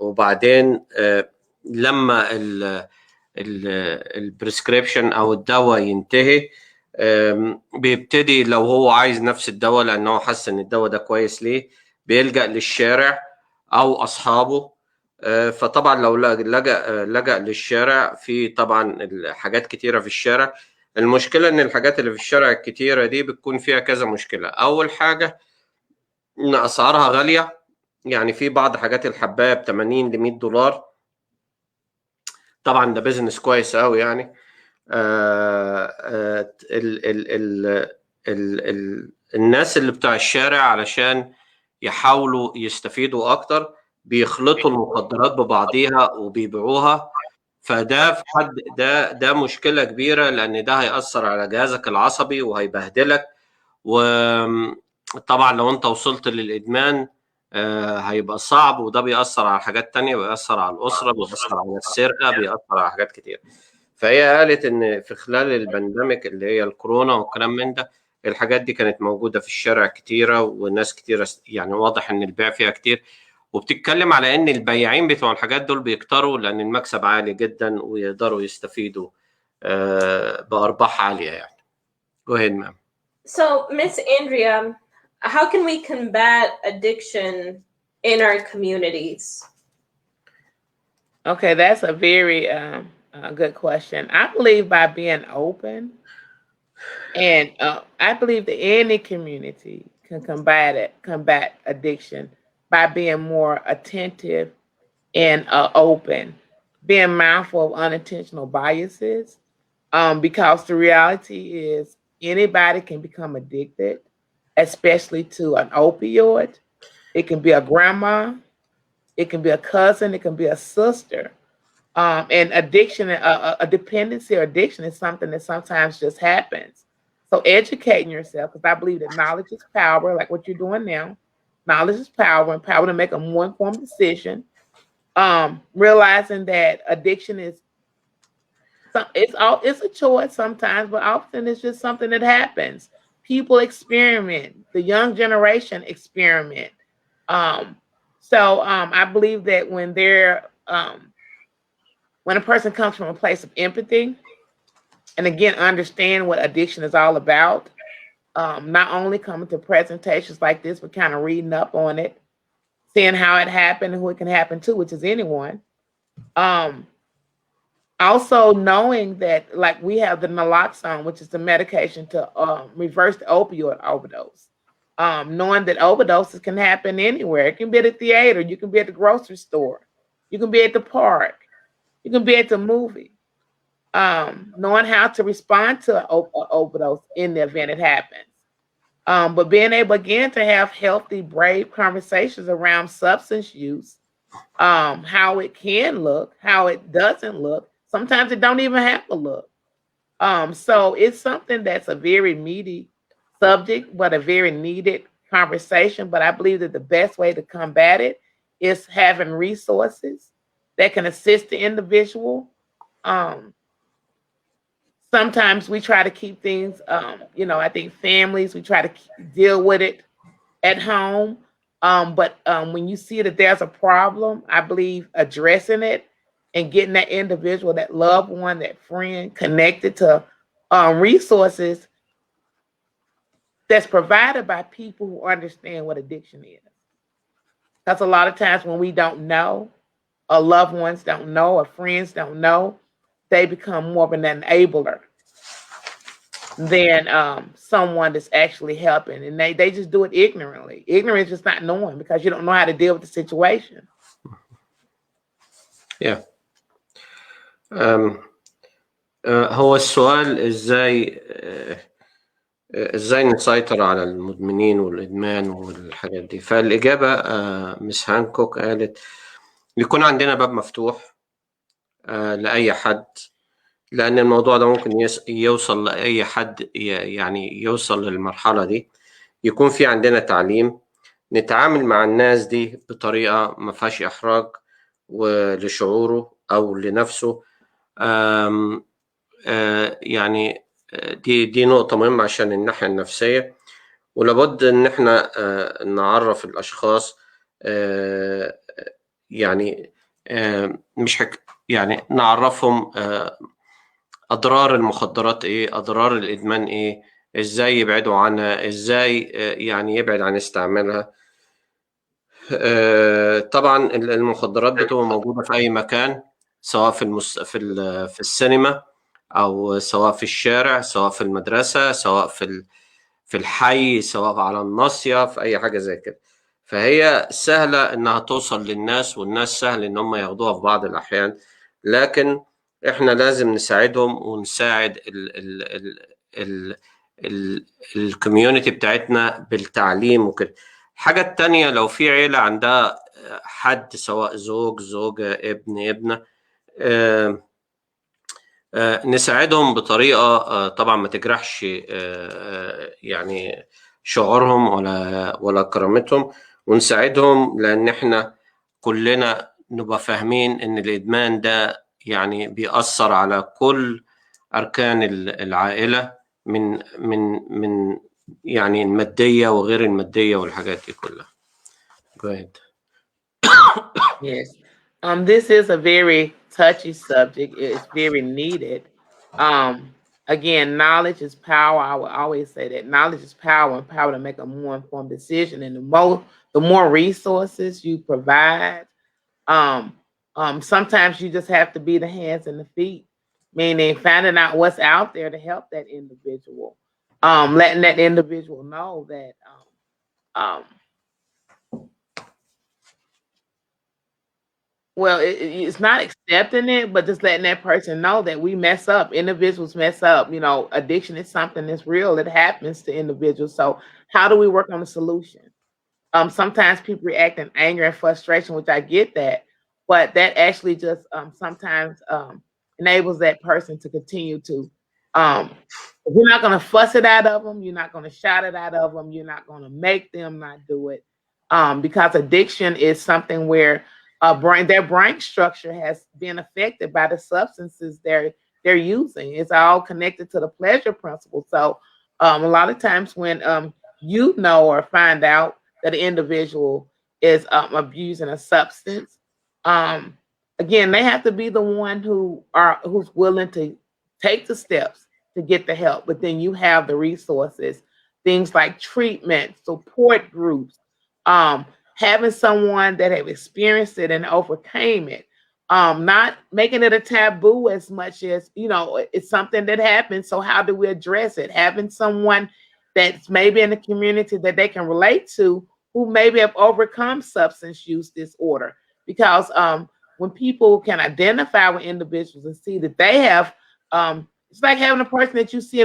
وبعدين لما البريسكريبشن او الدواء ينتهي، بيبتدي لو هو عايز نفس الدواء لانه حس ان الدواء ده كويس ليه، بيلجأ للشارع او اصحابه. فطبعا لو لجأ للشارع، في طبعا حاجات كتيرة في الشارع. المشكلة ان الحاجات اللي في الشارع الكتيرة دي بتكون فيها كذا مشكلة. اول حاجة ان اسعارها غالية، يعني في بعض حاجات الحباية ب 80 ل 100 دولار. طبعا ده بيزنس كويس قوي يعني. الناس اللي بتاع الشارع علشان يحاولوا يستفيدوا اكتر بيخلطوا المخدرات ببعضيها وبيبيعوها. فده في حد ده مشكلة كبيرة، لان ده هيأثر على جهازك العصبي وهيبهدلك. وطبعا لو انت وصلت للإدمان هيبقى صعب، وده بيأثر على حاجات تانية، بيأثر على الأسرة، بيأثر على السرقة، بيأثر على حاجات كتير. فهي قالت ان في خلال البانديميك اللي هي الكورونا والكلام من ده، الحاجات دي كانت موجودة في الشارع كتيرة، وناس كتيرة يعني واضح ان البيع فيها كتير. وبتتكلم على ان البياعين بتوع الحاجات دول بيكتروا لان المكسب عالي جدا ويقدروا يستفيدوا بأرباح عالية يعني. Go ahead, ma'am. So, Miss Andrea, how can we combat addiction in our communities? Okay, that's a very good question. I believe by being open, and I believe that any community can combat addiction by being more attentive and open, being mindful of unintentional biases, because the reality is anybody can become addicted, especially to an opioid. It can be a grandma, it can be a cousin, it can be a sister. And addiction, a dependency or addiction is something that sometimes just happens. So educating yourself, because I believe that knowledge is power, like what you're doing now. Knowledge is power, and power to make a more informed decision. Realizing that addiction is it's a choice sometimes, but often it's just something that happens. People experiment. The young generation experiment. So I believe that when a person comes from a place of empathy, and again, understand what addiction is all about, not only coming to presentations like this, but kind of reading up on it, seeing how it happened and who it can happen to, which is anyone. Also knowing that, like, we have the naloxone, which is the medication to reverse the opioid overdose. Knowing that overdoses can happen anywhere. It can be at a theater, you can be at the grocery store, you can be at the park, you can be at the movie. Knowing how to respond to an overdose in the event it happens. But being able, again, to have healthy, brave conversations around substance use, how it can look, how it doesn't look. Sometimes it don't even have to look. So it's something that's a very meaty subject, but a very needed conversation. But I believe that the best way to combat it is having resources that can assist the individual. Sometimes we try to keep things, I think families, we try to deal with it at home. But when you see that there's a problem, I believe addressing it and getting that individual, that loved one, that friend connected to resources that's provided by people who understand what addiction is. Because a lot of times when we don't know, or loved ones don't know, or friends don't know, they become more of an enabler than someone that's actually helping. And they just do it ignorantly. Ignorance is just not knowing, because you don't know how to deal with the situation. Yeah. هو السؤال ازاي نسيطر على المدمنين والادمان والحاجات دي. فالاجابه مس هانكوك قالت يكون عندنا باب مفتوح لاي حد، لان الموضوع ده ممكن يوصل لاي حد، يعني يوصل للمرحله دي. يكون في عندنا تعليم، نتعامل مع الناس دي بطريقه ما فيهاش احراج ولشعوره، أو لنفسه. يعني دي نقطة مهمة عشان الناحية النفسية، ولابد إن إحنا نعرف الأشخاص يعني مش يعني نعرفهم أضرار المخدرات إيه، أضرار الإدمان إيه، إزاي يبعدوا عنها، إزاي يعني يبعد عن استعمالها. طبعا المخدرات بتبقى موجودة في أي مكان، سواء في السينما، أو سواء في الشارع، سواء في المدرسة، سواء في الحي، سواء على الناصية، في أي حاجة زي كده. فهي سهلة إنها توصل للناس، والناس سهل إن هم ياخدوها في بعض الأحيان، لكن إحنا لازم نساعدهم ونساعد الكوميونتي بتاعتنا بالتعليم وكده. الحاجة التانية، لو في عيلة عندها حد، سواء زوج، زوجة، ابن، ابنة، نساعدهم بطريقة طبعا ما تجرحش يعني شعورهم ولا كرامتهم، ونساعدهم، لأن احنا كلنا نبقى فاهمين إن الإدمان ده يعني بيأثر على كل أركان العائلة، من يعني المادية وغير المادية والحاجات دي كلها. Go ahead. Yes. This is a very touchy subject. It's very needed. Again, knowledge is power. I will always say that knowledge is power, and power to make a more informed decision. And the more resources you provide, sometimes you just have to be the hands and the feet, meaning finding out what's out there to help that individual, letting that individual know that well, it's not accepting it, but just letting that person know that we mess up. Individuals mess up. You know, addiction is something that's real. It happens to individuals. So how do we work on the solution? Sometimes people react in anger and frustration, which I get that, but that actually just sometimes enables that person to continue to. You're not going to fuss it out of them. You're not going to shout it out of them. You're not going to make them not do it, because addiction is something where their brain structure has been affected by the substances they're using. It's all connected to the pleasure principle. So a lot of times when you know or find out that an individual is abusing a substance, again, they have to be the one who's willing to take the steps to get the help. But then you have the resources, things like treatment, support groups, having someone that have experienced it and overcame it, not making it a taboo as much as, you know, it's something that happens. So how do we address it? Having someone that's maybe in the community that they can relate to, who maybe have overcome substance use disorder. Because when people can identify with individuals and see that they have, it's like having a person that you see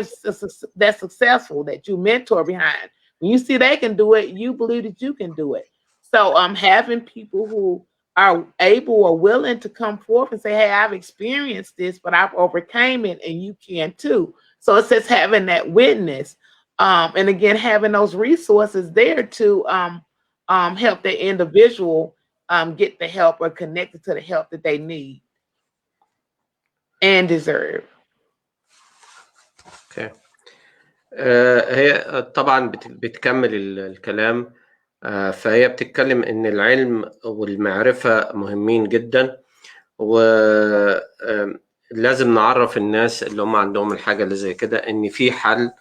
that's successful, that you mentor behind. When you see they can do it, you believe that you can do it. So having people who are able or willing to come forth and say, hey, I've experienced this, but I've overcame it, and you can too. So it's just having that witness. And again, having those resources there to help the individual get the help or connected to the help that they need and deserve. Okay. هي طبعا بتكمل الكلام. فهي بتتكلم إن العلم والمعرفة مهمين جدا، ولازم نعرف الناس اللي هم عندهم الحاجة اللي زي كده إن في حل،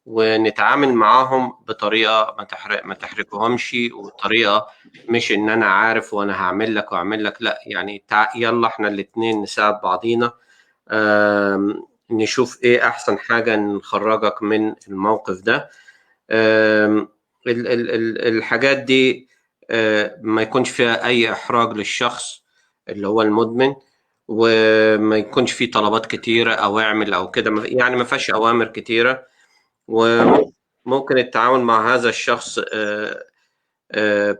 ونتعامل معاهم بطريقة ما تحركهمش، وطريقة مش إن أنا عارف وأنا هعمل لك وأعمل لك، لا، يعني يلا إحنا الاتنين نساعد بعضينا، نشوف إيه أحسن حاجة نخرجك من الموقف ده. الحاجات دي ما يكونش فيها أي إحراج للشخص اللي هو المدمن، وما يكونش فيه طلبات كتيرة أو اعمل أو كده، يعني ما فيهاش أوامر كتيرة، وممكن التعامل مع هذا الشخص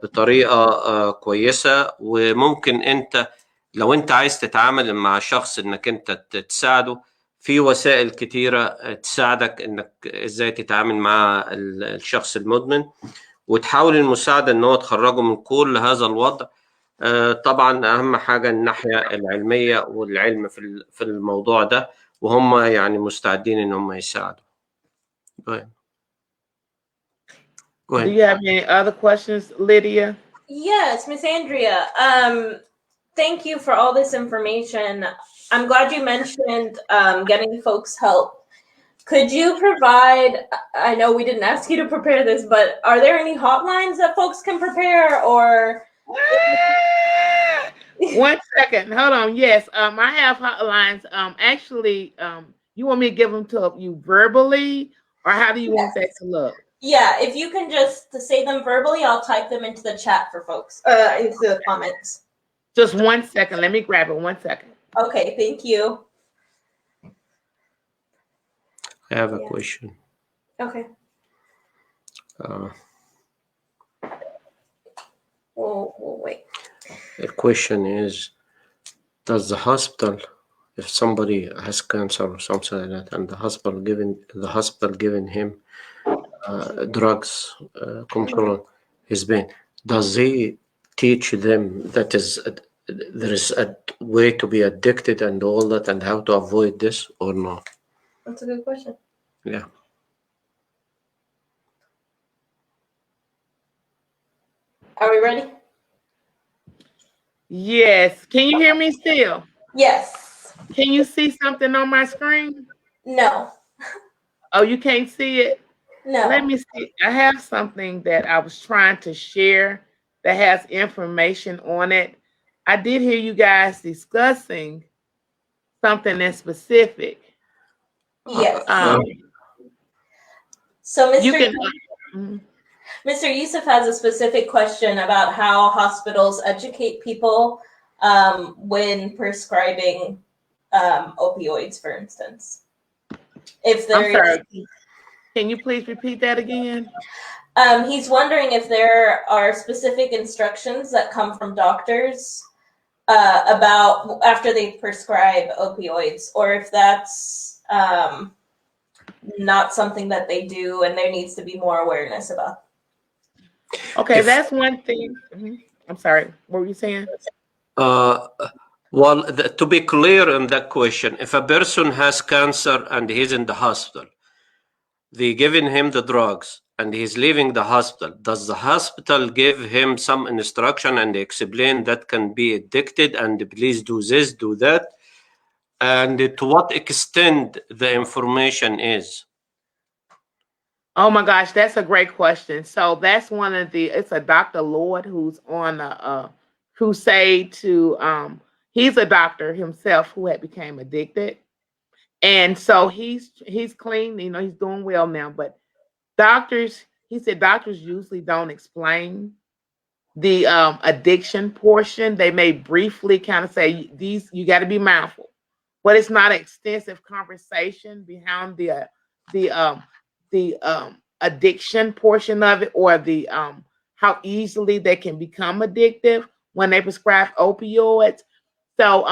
بطريقة كويسة. وممكن أنت لو أنت عايز تتعامل مع شخص إنك أنت تساعده، في وسائل كتيرة تساعدك إنك إزاي تتعامل مع الشخص المدمن، وتحاول المساعدة إن هو تخرجه من كل هذا الوضع، طبعا أهم حاجة الناحية العلمية والعلم في الموضوع ده، وهم يعني مستعدين إن هم يساعدوا. Go ahead. Go Do ahead. you have any other questions, Lydia? Yes, Miss Andrea. Thank you for all this information. I'm glad you mentioned getting folks help. Could you provide, I know we didn't ask you to prepare this, but are there any hotlines that folks can prepare, or? One second, hold on. Yes, I have hotlines. Actually, you want me to give them to you verbally, or how do you want that to look? Yeah, if you can just say them verbally, I'll type them into the chat for folks, into the comments. Just 1 second. Let me grab it. 1 second. Okay, thank you. I have a question. Okay. We'll wait. The question is, does the hospital, if somebody has cancer or something like that, and the hospital giving him drugs control his pain, does he teach them that there is a way to be addicted and all that, and how to avoid this, or no? That's a good question. Yeah. Are we ready? Yes. Can you hear me still? Yes. Can you see something on my screen? No. Oh, you can't see it? No. Let me see. I have something that I was trying to share that has information on it. I did hear you guys discussing something that's specific. Yes. So Mr. Yusuf has a specific question about how hospitals educate people when prescribing opioids, for instance. If there I'm sorry. Can you please repeat that again? He's wondering if there are specific instructions that come from doctors about after they prescribe opioids, or if that's not something that they do and there needs to be more awareness about. Okay, that's one thing. I'm sorry. What were you saying? Well, to be clear on that question, if a person has cancer and he's in the hospital, they giving him the drugs and he's leaving the hospital, does the hospital give him some instruction and explain that can be addicted and please do this, do that? And to what extent the information is? Oh my gosh, that's a great question. So that's one of it's a Dr. Lord who's on a crusade to he's a doctor himself who had became addicted. And so he's clean, you know, he's doing well now, but he said doctors usually don't explain the addiction portion. They may briefly kind of say you got to be mindful, but it's not an extensive conversation behind the addiction portion of it, or the how easily they can become addictive when they prescribe opioids. So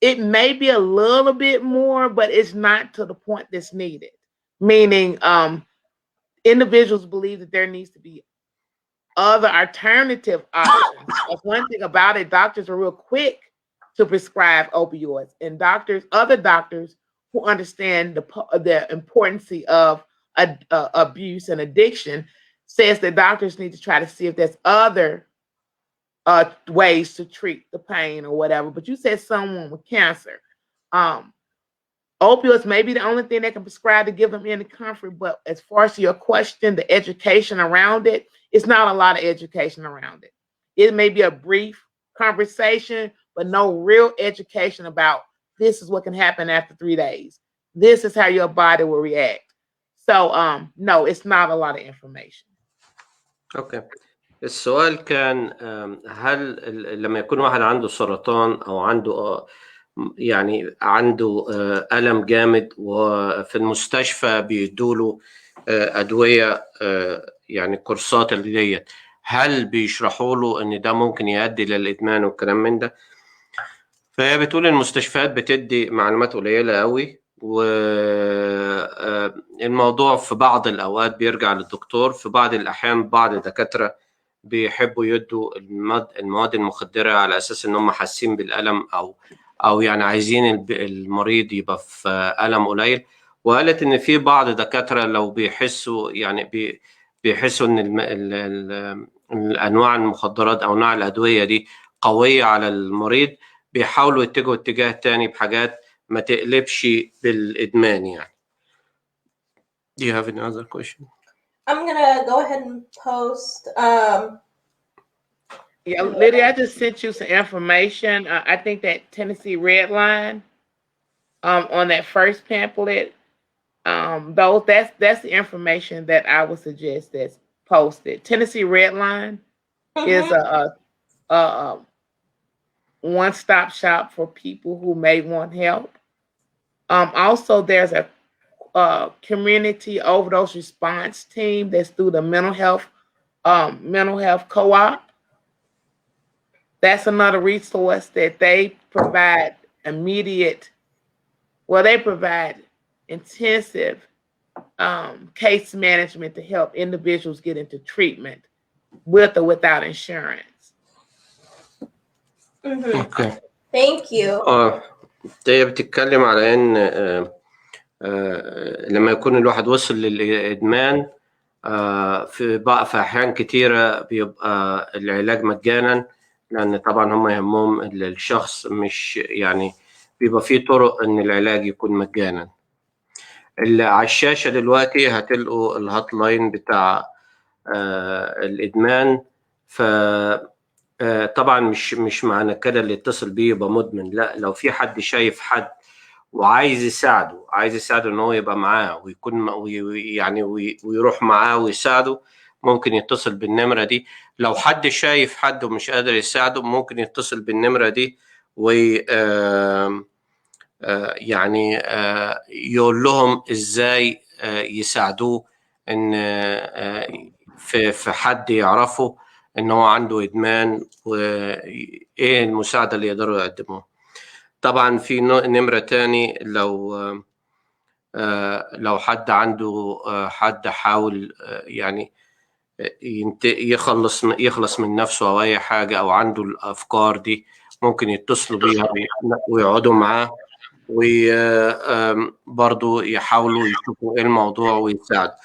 it may be a little bit more, but it's not to the point that's needed. Meaning individuals believe that there needs to be other alternative options. One thing about it, doctors are real quick to prescribe opioids, and other doctors who understand the importance of abuse and addiction says that doctors need to try to see if there's other ways to treat the pain or whatever. But you said someone with cancer. Opioids may be the only thing they can prescribe to give them any comfort, but as far as your question, the education around it, it's not a lot of education around it. It may be a brief conversation, but no real education about this is what can happen after 3 days. This is how your body will react. So no, it's not a lot of information. Okay. السؤال كان هل لما يكون واحد عنده سرطان او عنده يعني عنده ألم جامد وفي المستشفى بيدوله أدوية يعني كورسات اللي ديت، هل بيشرحوا له ان ده ممكن يؤدي للإدمان والكلام من ده؟ فهي بتقول المستشفيات بتدي معلومات قليلة قوي، والموضوع في بعض الأوقات بيرجع للدكتور، في بعض الأحيان بعض الدكاترة بيحبوا يدوا المواد المخدرة على أساس إن هم حاسين بالألم أو يعني عايزين المريض يبقى في ألم قليل. وقالت إن في بعض دكاترة لو بيحسوا يعني بيحسوا إن الأنواع المخدرات أو أنواع الأدوية دي قوية على المريض، بيحاولوا يتجهوا اتجاه تاني بحاجات ما تقلبش بالإدمان يعني. Do you have any other question? I'm gonna go ahead and post. Yeah, Lydia, I just sent you some information. I think that Tennessee Red Line on that first pamphlet, that's the information that I would suggest that's posted. Tennessee Red Line is a one-stop shop for people who may want help. Also, there's a community overdose response team that's through the mental health co-op. That's another resource that they provide they provide intensive case management to help individuals get into treatment with or without insurance. Okay. Thank you. هي بتتكلم على ان لما يكون الواحد وصل للادمان في احيان كتيره بيبقى العلاج مجانا، لان طبعا هم يهمهم الشخص، مش يعني بيبقى فيه طرق ان العلاج يكون مجانا. اللي على الشاشه دلوقتي هتلقوا الهات لاين بتاع الادمان. ف طبعا مش معنى كده اللي يتصل بيه يبقى مدمن، لا، لو في حد شايف حد وعايز يساعده ان هو يبقى معاه ويكون يعني ويروح معاه ويساعده، ممكن يتصل بالنمرة دي. لو حد شايف حد ومش قادر يساعده، ممكن يتصل بالنمرة دي يعني يقول لهم ازاي يساعدوه ان في حد يعرفه ان هو عنده ادمان، وايه المساعدة اللي يقدروا يقدموها. طبعا في نمرة تاني، لو حد عنده حد حاول يعني يخلص من نفسه او اي حاجة، او عنده الافكار دي، ممكن يتصلوا بيها ويقعدوا معاه وبرضو يحاولوا يشوفوا ايه الموضوع ويساعدوا.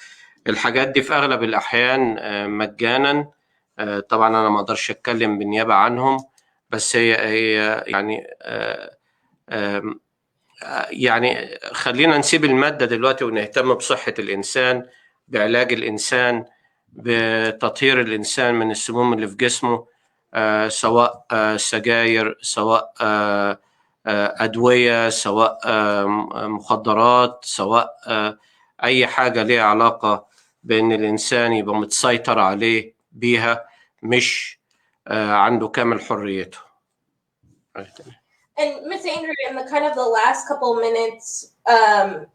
الحاجات دي في اغلب الاحيان مجانا. طبعا انا ما اقدرش اتكلم بالنيابة عنهم، بس هي يعني خلينا نسيب المادة دلوقتي ونهتم بصحة الإنسان، بعلاج الإنسان، بتطهير الإنسان من السموم اللي في جسمه، سواء سجاير، سواء أدوية، سواء مخدرات، سواء أي حاجة ليها علاقة بأن الإنسان يبقى متسيطر عليه بيها، مش عنده كامل حريته. And Ms. Andrea, in the last couple minutes,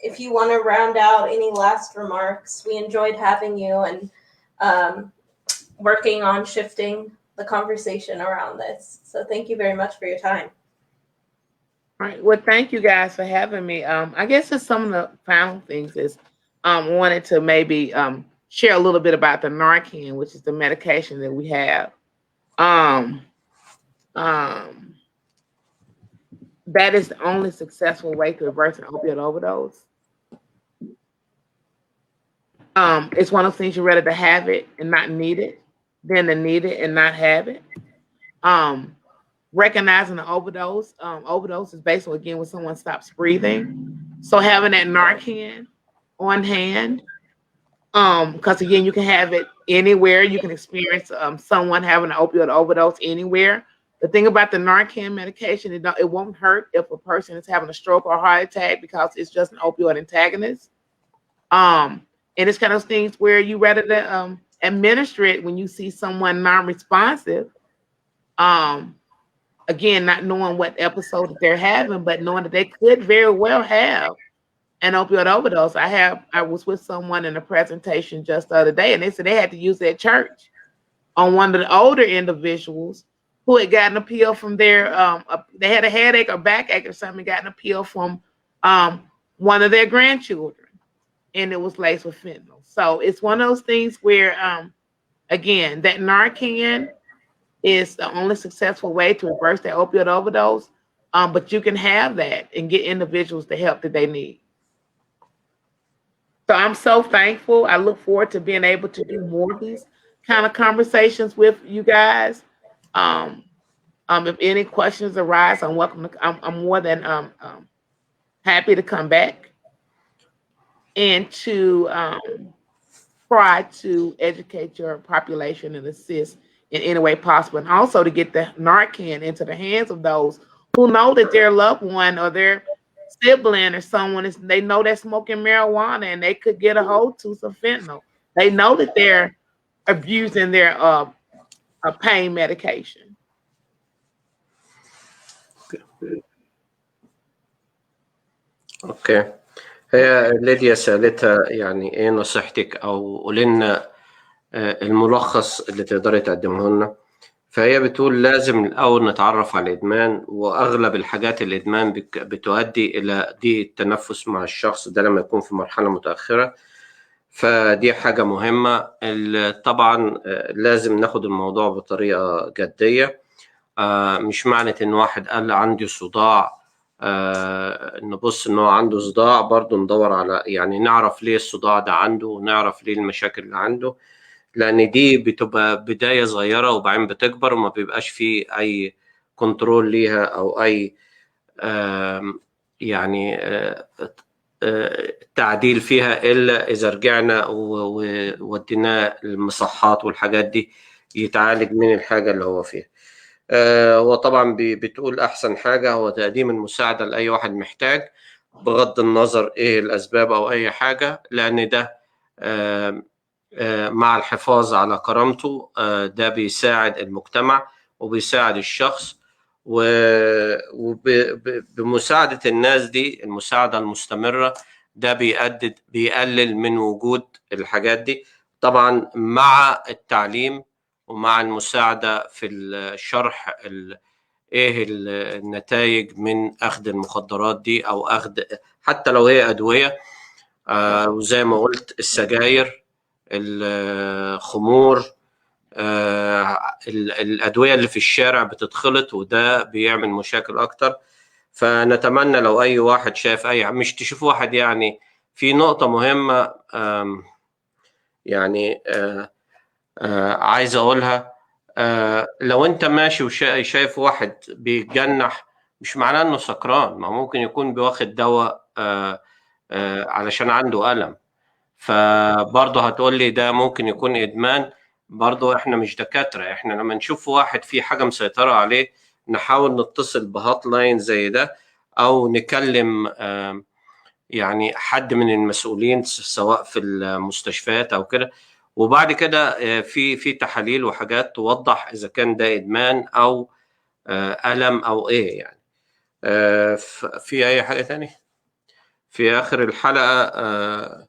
if you want to round out any last remarks, we enjoyed having you and working on shifting the conversation around this. So thank you very much for your time. All right. Well, thank you guys for having me. I guess just some of the final things is wanted to maybe share a little bit about the Narcan, which is the medication that we have. That is the only successful way to reverse an opioid overdose. It's one of those things you're ready to have it and not need it, than to need it and not have it. Recognizing the overdose. Overdose is basically, again, when someone stops breathing. So having that Narcan on hand, because again, you can have it anywhere. You can experience someone having an opioid overdose anywhere. The thing about the Narcan medication, it won't hurt if a person is having a stroke or a heart attack because it's just an opioid antagonist. And it's kind of those things where you rather to administer it when you see someone non-responsive. Again, not knowing what episode that they're having, but knowing that they could very well have an opioid overdose. I was with someone in a presentation just the other day, and they said they had to use their church on one of the older individuals who had gotten a pill from their, they had a headache or backache or something, gotten a pill from one of their grandchildren, and it was laced with fentanyl. So it's one of those things where Again, that Narcan is the only successful way to reverse that opioid overdose. But you can have that and get individuals the help that they need. So I'm so thankful. I look forward to being able to do more of these kind of conversations with you guys. If any questions arise, I'm welcome to. I'm more than happy to come back and to try to educate your population and assist in any way possible, and also to get the Narcan into the hands of those who know that their loved one or their sibling or someone is, they know they're smoking marijuana and they could get a hold to some fentanyl. They know that they're abusing their pain medication. اوكي. هي ليديا سألتها يعني ايه نصيحتك او قولي لنا الملخص اللي تقدري تقدمه لنا. فهي بتقول لازم الأول نتعرف على الإدمان، وأغلب الحاجات الإدمان بتؤدي إلى ضيق التنفس مع الشخص ده لما يكون في مرحلة متأخرة. فدي حاجة مهمة. طبعا لازم ناخد الموضوع بطريقة جدية. مش معنى إن واحد قال عندي صداع نبص إنه عنده صداع، برضو ندور على يعني نعرف ليه الصداع ده عنده ونعرف ليه المشاكل اللي عنده، لأن دي بتبقى بداية صغيرة وبعدين بتكبر وما بيبقاش فيه أي كنترول ليها أو أي يعني تعديل فيها إلا إذا رجعنا وودينا المصحات والحاجات دي يتعالج من الحاجة اللي هو فيها. وطبعا بتقول أحسن حاجة هو تقديم المساعدة لأي واحد محتاج بغض النظر إيه الأسباب أو أي حاجة، لأن ده مع الحفاظ على كرامته ده بيساعد المجتمع وبيساعد الشخص، وبمساعدة الناس دي المساعدة المستمرة ده بيقلل من وجود الحاجات دي، طبعا مع التعليم ومع المساعدة في الشرح ايه النتائج من اخذ المخدرات دي او اخذ حتى لو هي ادوية. وزي ما قلت السجاير، الخمور، الأدوية اللي في الشارع بتتخلط وده بيعمل مشاكل أكتر. فنتمنى لو أي واحد شايف مش تشوف واحد يعني في نقطة مهمة يعني عايز أقولها. لو أنت ماشي وشايف واحد بيتجنح مش معناه إنه سكران، ما ممكن يكون بياخد دواء علشان عنده ألم. فبرضه هتقول لي ده ممكن يكون إدمان. برضه إحنا مش دكاترة، إحنا لما نشوف واحد في حاجة مسيطرة عليه نحاول نتصل بهات لاين زي ده أو نكلم يعني حد من المسؤولين سواء في المستشفيات أو كده، وبعد كده في تحاليل وحاجات توضح إذا كان ده إدمان أو ألم أو إيه يعني. في أي حاجة تاني في آخر الحلقة؟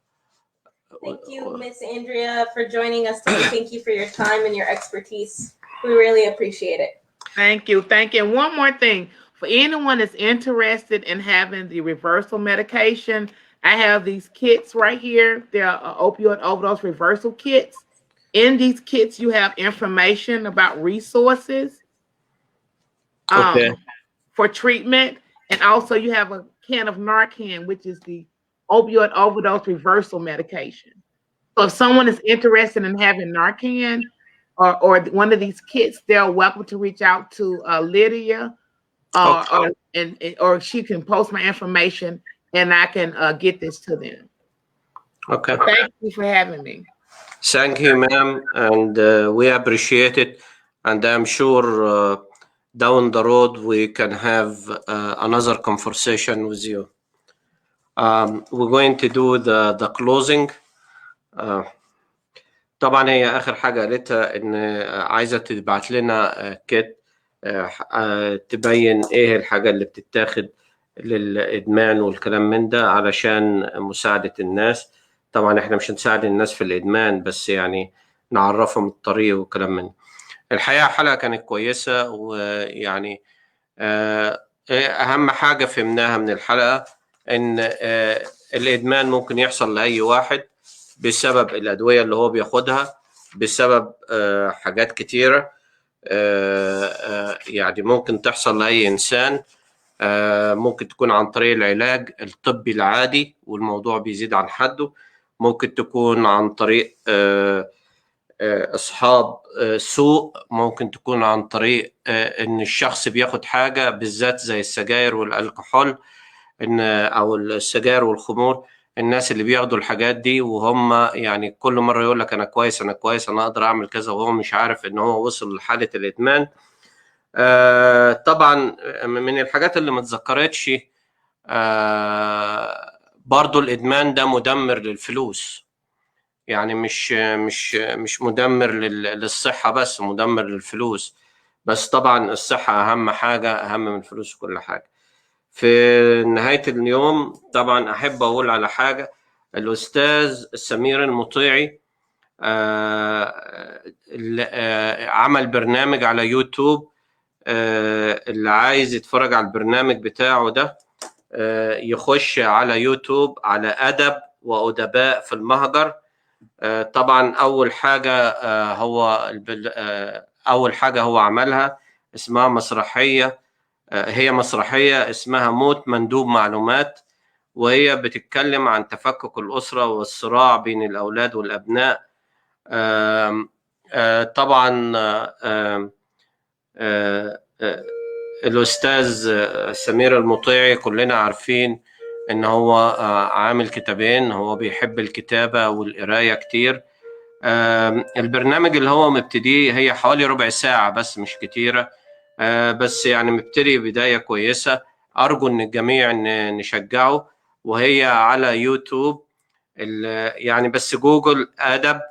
Thank you, Miss Andrea, for joining us today. Thank you for your time and your expertise. We really appreciate it. Thank you. Thank you. And one more thing. For anyone that's interested in having the reversal medication, I have these kits right here. They're opioid overdose reversal kits. In these kits, you have information about resources for treatment. And also you have a can of Narcan, which is the opioid overdose reversal medication. So if someone is interested in having Narcan or one of these kits, they're welcome to reach out to Lydia, or she can post my information and I can get this to them. Okay. Thank you for having me. Thank you, ma'am, and we appreciate it. And I'm sure down the road we can have another conversation with you. We're going to do the closing. طبعا هي آخر حاجة قالتها إن عايزة تبعت لنا كيت تبين إيه الحاجة اللي بتتاخد للإدمان والكلام من ده علشان مساعدة الناس. طبعا إحنا مش هنساعد الناس في الإدمان بس يعني نعرفهم الطريق والكلام من ده. الحقيقة حلقة كانت كويسة، ويعني أهم حاجة فهمناها من الحلقة إن الإدمان ممكن يحصل لأي واحد بسبب الأدوية اللي هو بياخدها، بسبب حاجات كتيرة يعني ممكن تحصل لأي إنسان. ممكن تكون عن طريق العلاج الطبي العادي والموضوع بيزيد عن حده، ممكن تكون عن طريق أصحاب سوء، ممكن تكون عن طريق إن الشخص بياخد حاجة بالذات زي السجاير والكحول، أو السجاير والخمور. الناس اللي بياخدوا الحاجات دي وهم يعني كل مرة يقول لك أنا كويس أنا كويس أنا أقدر أعمل كذا، وهو مش عارف إن هو وصل لحالة الإدمان. طبعا من الحاجات اللي ما اتذكرتش برضو الإدمان ده مدمر للفلوس، يعني مش مدمر للصحة بس، مدمر للفلوس. بس طبعا الصحة أهم حاجة، أهم من الفلوس وكل حاجة. في نهاية اليوم طبعا أحب أقول على حاجة. الأستاذ سمير المطيعي عمل برنامج على يوتيوب. اللي عايز يتفرج على البرنامج بتاعه ده يخش على يوتيوب على أدب وأدباء في المهجر. طبعا أول حاجة هو عملها اسمها مسرحية. هي مسرحية اسمها موت مندوب معلومات، وهي بتتكلم عن تفكك الأسرة والصراع بين الأولاد والأبناء. طبعا الأستاذ سمير المطيعي كلنا عارفين إن هو عامل كتابين، هو بيحب الكتابة والقراية كتير. البرنامج اللي هو مبتديه هي حوالي ربع ساعة بس، مش كتيرة، بس يعني مبتدي بداية كويسة. أرجو إن الجميع نشجعه، وهي على يوتيوب يعني بس جوجل أدب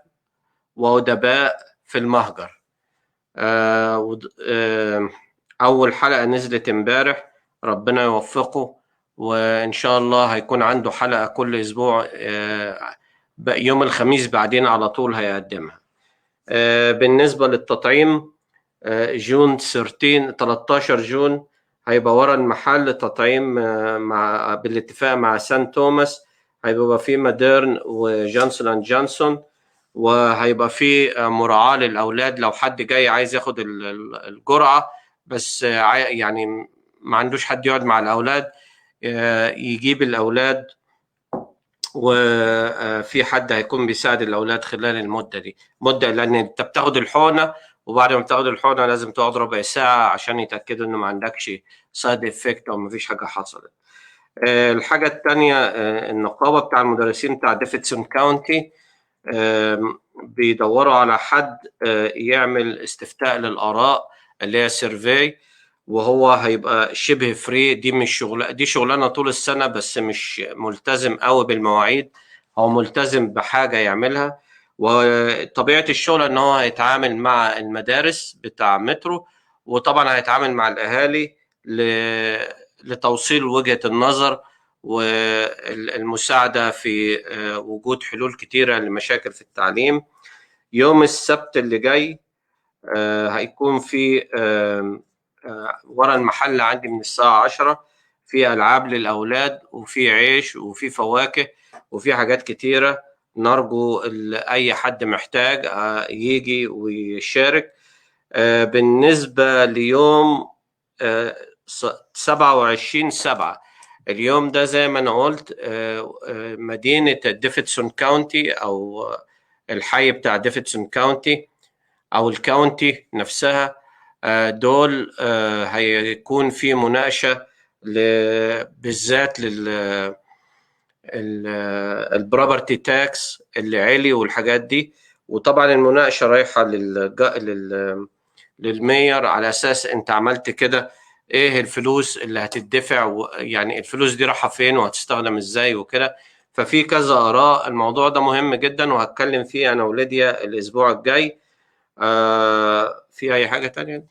وأدباء في المهجر. أول حلقة نزلت امبارح، ربنا يوفقه، وإن شاء الله هيكون عنده حلقة كل أسبوع يوم الخميس بعدين على طول هيقدمها. بالنسبة للتطعيم جون 13 جون هيبقى ورا المحل تطعيم بالاتفاق مع سان توماس، هيبقى فيه موديرن وجونسون اند جونسون، وهيبقى فيه مراعاة للأولاد لو حد جاي عايز ياخد الجرعة بس يعني ما عندوش حد يقعد مع الأولاد يجيب الأولاد، وفي حد هيكون بيساعد الأولاد خلال المدة دي. لأن أنت بتاخد الحقنة، وبعد ما بتاخد الحقنة لازم تقعد ربع ساعة عشان يتأكدوا إنه ما عندكش سايد إفكت أو مفيش حاجة حصلت. الحاجة التانية النقابة بتاع المدرسين بتاع ديفيدسون كاونتي بيدوروا على حد يعمل استفتاء للآراء اللي هي سيرفي، وهو هيبقى شبه فري. دي شغلانة طول السنة بس مش ملتزم قوي بالمواعيد، هو ملتزم بحاجة يعملها. وطبيعة الشغل ان هو هيتعامل مع المدارس بتاع مترو، وطبعا هيتعامل مع الأهالي لتوصيل وجهة النظر والمساعدة في وجود حلول كتيرة لمشاكل في التعليم. يوم السبت اللي جاي هيكون في ورا المحل عندي من الساعة 10 في ألعاب للأولاد، وفي عيش وفي فواكه وفي حاجات كتيرة. نرجو أي حد محتاج يجي ويشارك. بالنسبة ليوم 27/7 اليوم ده زي ما أنا قلت مدينة ديفيدسون كاونتي أو الحي بتاع ديفيدسون كاونتي أو الكاونتي نفسها، دول هيكون في مناقشة بالذات البروبرتي تاكس اللي علي والحاجات دي. وطبعا المناقشة رايحة للمير على أساس أنت عملت كده إيه الفلوس اللي هتدفع، يعني الفلوس دي رايحة فين وهتستخدم إزاي وكده. ففي كذا آراء، الموضوع ده مهم جدا وهتكلم فيه أنا وليديا الأسبوع الجاي. في أي حاجة تانية؟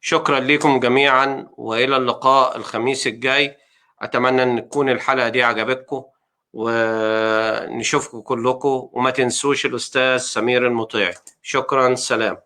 شكرا لكم جميعا، وإلى اللقاء الخميس الجاي. أتمنى أن تكون الحلقة دي عجبتكم ونشوفكم كلكم، وما تنسوش الأستاذ سمير المطيعي. شكرا، سلام.